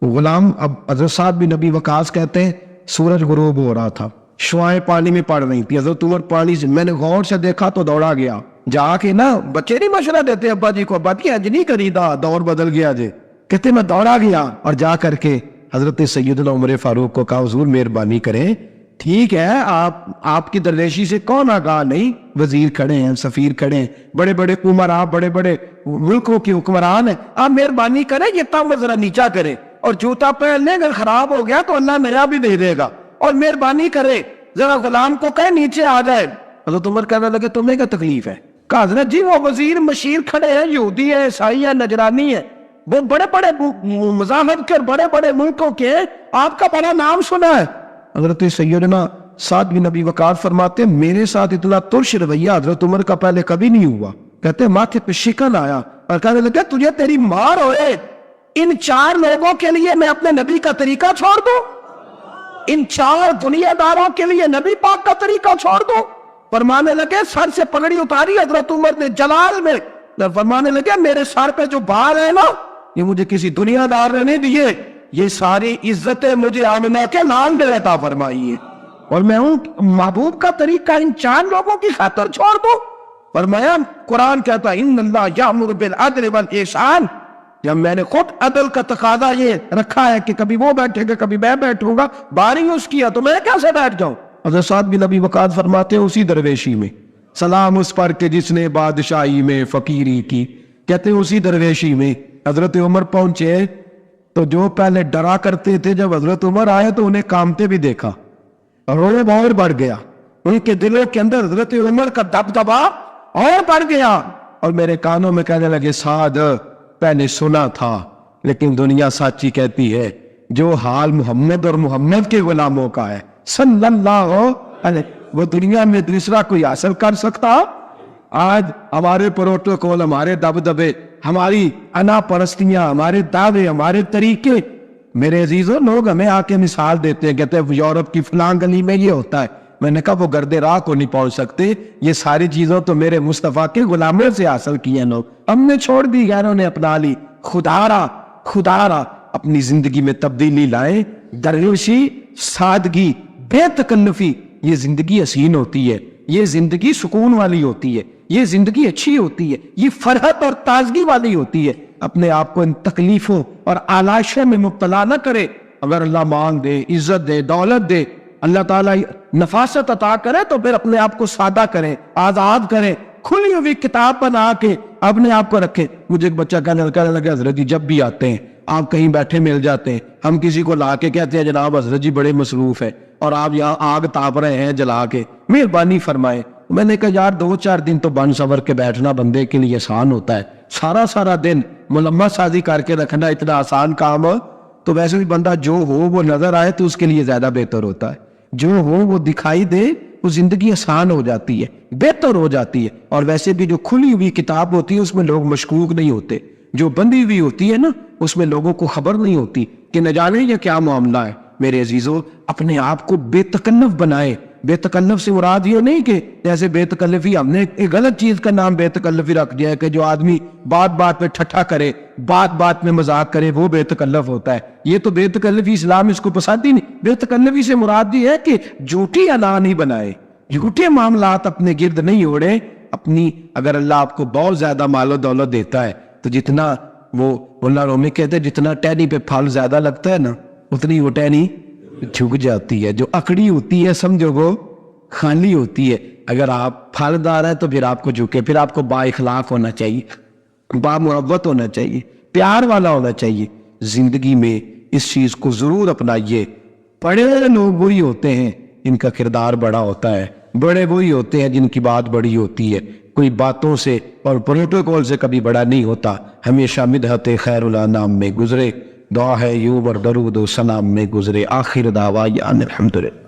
غلام اب حضرت سعد بن نبی وقاص کہتے ہیں سورج غروب ہو رہا تھا، شعائیں پانی میں پڑ رہی تھی. حضرت عمر پانی سے میں نے غور سے دیکھا تو دوڑا گیا. جا کے نا بچے نہیں مشورہ دیتے ابا جی کو، ابا جی اج نہیں کریدا، دور بدل گیا جی. کہتے میں دوڑا گیا اور جا کر کے حضرت سیدنا عمر فاروق کو کہا حضور مہربانی کریں، ٹھیک ہے آپ کی درویشی سے کون آگاہ نہیں، وزیر کھڑے ہیں، سفیر کھڑے ہیں، بڑے بڑے عمراء، بڑے بڑے ملکوں کے حکمران ہیں، آپ مہربانی کریں یہ تم ذرا نیچا کریں، اور جوتا پہن لیں، اگر خراب ہو گیا تو اللہ میرا بھی دے دے گا، اور مہربانی کرے ذرا غلام کو کہیں نیچے آ جائے. حضرت عمر کہنے لگے تمہیں کیا تکلیف ہے؟ کہا حضرت جی وہ وزیر مشیر کھڑے ہیں، یہودی ہے، عیسائی ہے، نجرانی ہے، وہ بڑے بڑے مذاہب کے بڑے بڑے ملکوں کے، آپ کا بڑا نام سنا ہے. حضرت سیدنا سعد بن نبی وقاص فرماتے ہیں میرے ساتھ اتنا ترش رویہ حضرت عمر کا پہلے کبھی نہیں ہوا. کہتے ماتھے پہ شکن آیا اور کہنے لگا تجھے تیری مار ہوئے، ان 4 لوگوں کے لیے میں اپنے نبی کا طریقہ چھوڑ دوں، ان 4 دنیا داروں کے لیے نبی پاک کا طریقہ چھوڑ دوں. فرمانے لگے سر سے پگڑی اتاری حضرت عمر نے جلال میں، فرمانے لگے میرے سر پہ جو بال ہے نا یہ مجھے کسی دنیا دار نے نہیں دیے، یہ ساری عزتیں مجھے آمنہ کے نام دے عطا فرمائی ہے، اور میں ہوں محبوب کا طریقہ ان 4 لوگوں کی خاطر چھوڑ دوں. فرمایا قرآن کہتا ہے ان اللہ یامر بالعدل والاحسان، جب میں نے خود عدل کا تقاضا یہ رکھا ہے کہ کبھی وہ بیٹھے گا کبھی میں بیٹھوں گا، باری اس کیا تو میں کیسے بیٹھ جاؤں. حضرت سعد بن نبی وقاص فرماتے ہیں اسی درویشی میں سلام اس پر کہ جس نے بادشاہی میں فقیری کی. کہتے ہیں اسی درویشی میں حضرت عمر پہنچے تو جو پہلے ڈرا کرتے تھے جب حضرت عمر آئے تو انہیں کامتے بھی دیکھا، روب اور بڑھ گیا، ان کے دلوں کے اندر حضرت عمر کا دبدبا اور بڑھ گیا، اور میرے کانوں میں کہنے لگے سعد پہلے سنا تھا لیکن دنیا سچی کہتی ہے جو حال محمد اور محمد کے غلاموں کا ہے صلی اللہ علیہ، وہ دنیا میں دوسرا کوئی حاصل کر سکتا. آج ہمارے پروٹوکول، ہمارے دبدبے، ہماری انا پرستیاں، ہمارے دعوے، ہمارے طریقے، میرے عزیزوں لوگ ہمیں آ کے مثال دیتے ہیں، کہتے ہیں یورپ کی فلاں گلی میں یہ ہوتا ہے. میں نے کہا وہ گردے راہ کو نہیں پہنچ سکتے، یہ ساری چیزوں تو میرے مصطفیٰ کے غلاموں سے حاصل کی ہیں لوگ، ہم نے چھوڑ دی، غیروں نے اپنا لی. خدا را اپنی زندگی میں تبدیلی لائیں. درویشی، سادگی، بے تکلفی، یہ زندگی حسین ہوتی ہے، یہ زندگی سکون والی ہوتی ہے، یہ زندگی اچھی ہوتی ہے، یہ فرحت اور تازگی والی ہوتی ہے. اپنے آپ کو ان تکلیفوں اور آلائشوں میں مبتلا نہ کرے. اگر اللہ مال دے، عزت دے، دولت دے، اللہ تعالیٰ نفاست عطا کرے تو پھر اپنے آپ کو سادہ کریں، آزاد کریں، کھلی ہوئی کتاب بنا کے اپنے آپ کو رکھیں. مجھے ایک بچہ کہنے لگا حضرت جی جب بھی آتے ہیں آپ کہیں بیٹھے مل جاتے ہیں، ہم کسی کو لا کے کہتے ہیں جناب حضرت جی بڑے مصروف ہیں اور آپ یہاں آگ تاپ رہے ہیں جلا کے، مہربانی فرمائیں. میں نے کہا یار 2-4 دن تو بن سور کے بیٹھنا بندے کے لیے آسان ہوتا ہے، سارا دن ملمہ سازی کر کے رکھنا اتنا آسان کام ہو تو ویسے بھی بندہ جو ہو وہ نظر آئے تو اس کے لیے زیادہ بہتر ہوتا ہے، جو ہو وہ دکھائی دے وہ زندگی آسان ہو جاتی ہے، بہتر ہو جاتی ہے. اور ویسے بھی جو کھلی ہوئی کتاب ہوتی ہے اس میں لوگ مشکوک نہیں ہوتے، جو بندی ہوئی ہوتی ہے نا اس میں لوگوں کو خبر نہیں ہوتی کہ نہ جانے یہ کیا معاملہ ہے. میرے عزیزو اپنے آپ کو بے تکلف بنائے. بے تکلف سے مراد یہ نہیں کہ جیسے بے تکلفی ہم نے ایک غلط چیز کا نام بے تکلفی رکھ دیا ہے کہ جو آدمی بات پہ ٹھٹھا کرے، بات میں مذاق کرے وہ بے تکلف ہوتا ہے. یہ تو بے تکلفی اسلام اس کو پسند ہی نہیں. بے تکلفی سے مراد یہ ہے کہ جھوٹی انا نہیں بنائے، جھوٹے معاملات اپنے گرد نہیں اوڑے. اپنی اگر اللہ آپ کو بہت زیادہ مال و دولت دیتا ہے تو جتنا وہ مولانا رومی کہتے ہیں جتنا ٹہنی پہ پھل زیادہ لگتا ہے نا اتنی وہ ٹہنی جھک جاتی ہے. جو اکڑی ہوتی ہے سمجھو وہ خالی ہوتی ہے. اگر آپ پھلدار ہیں تو پھر آپ کو جھکے، پھر آپ کو با اخلاق ہونا چاہیے، با محبت ہونا چاہیے، پیار والا ہونا چاہیے. زندگی میں اس چیز کو ضرور اپنائیے. بڑے لوگ وہی ہوتے ہیں جن کا کردار بڑا ہوتا ہے، بڑے وہی ہوتے ہیں جن کی بات بڑی ہوتی ہے. کوئی باتوں سے اور پروٹوکول سے کبھی بڑا نہیں ہوتا. ہمیشہ مدحت خیر الانام میں گزرے، دعا ہے یوں اور درود و سلام میں گزرے. آخر دعوا الحمدللہ.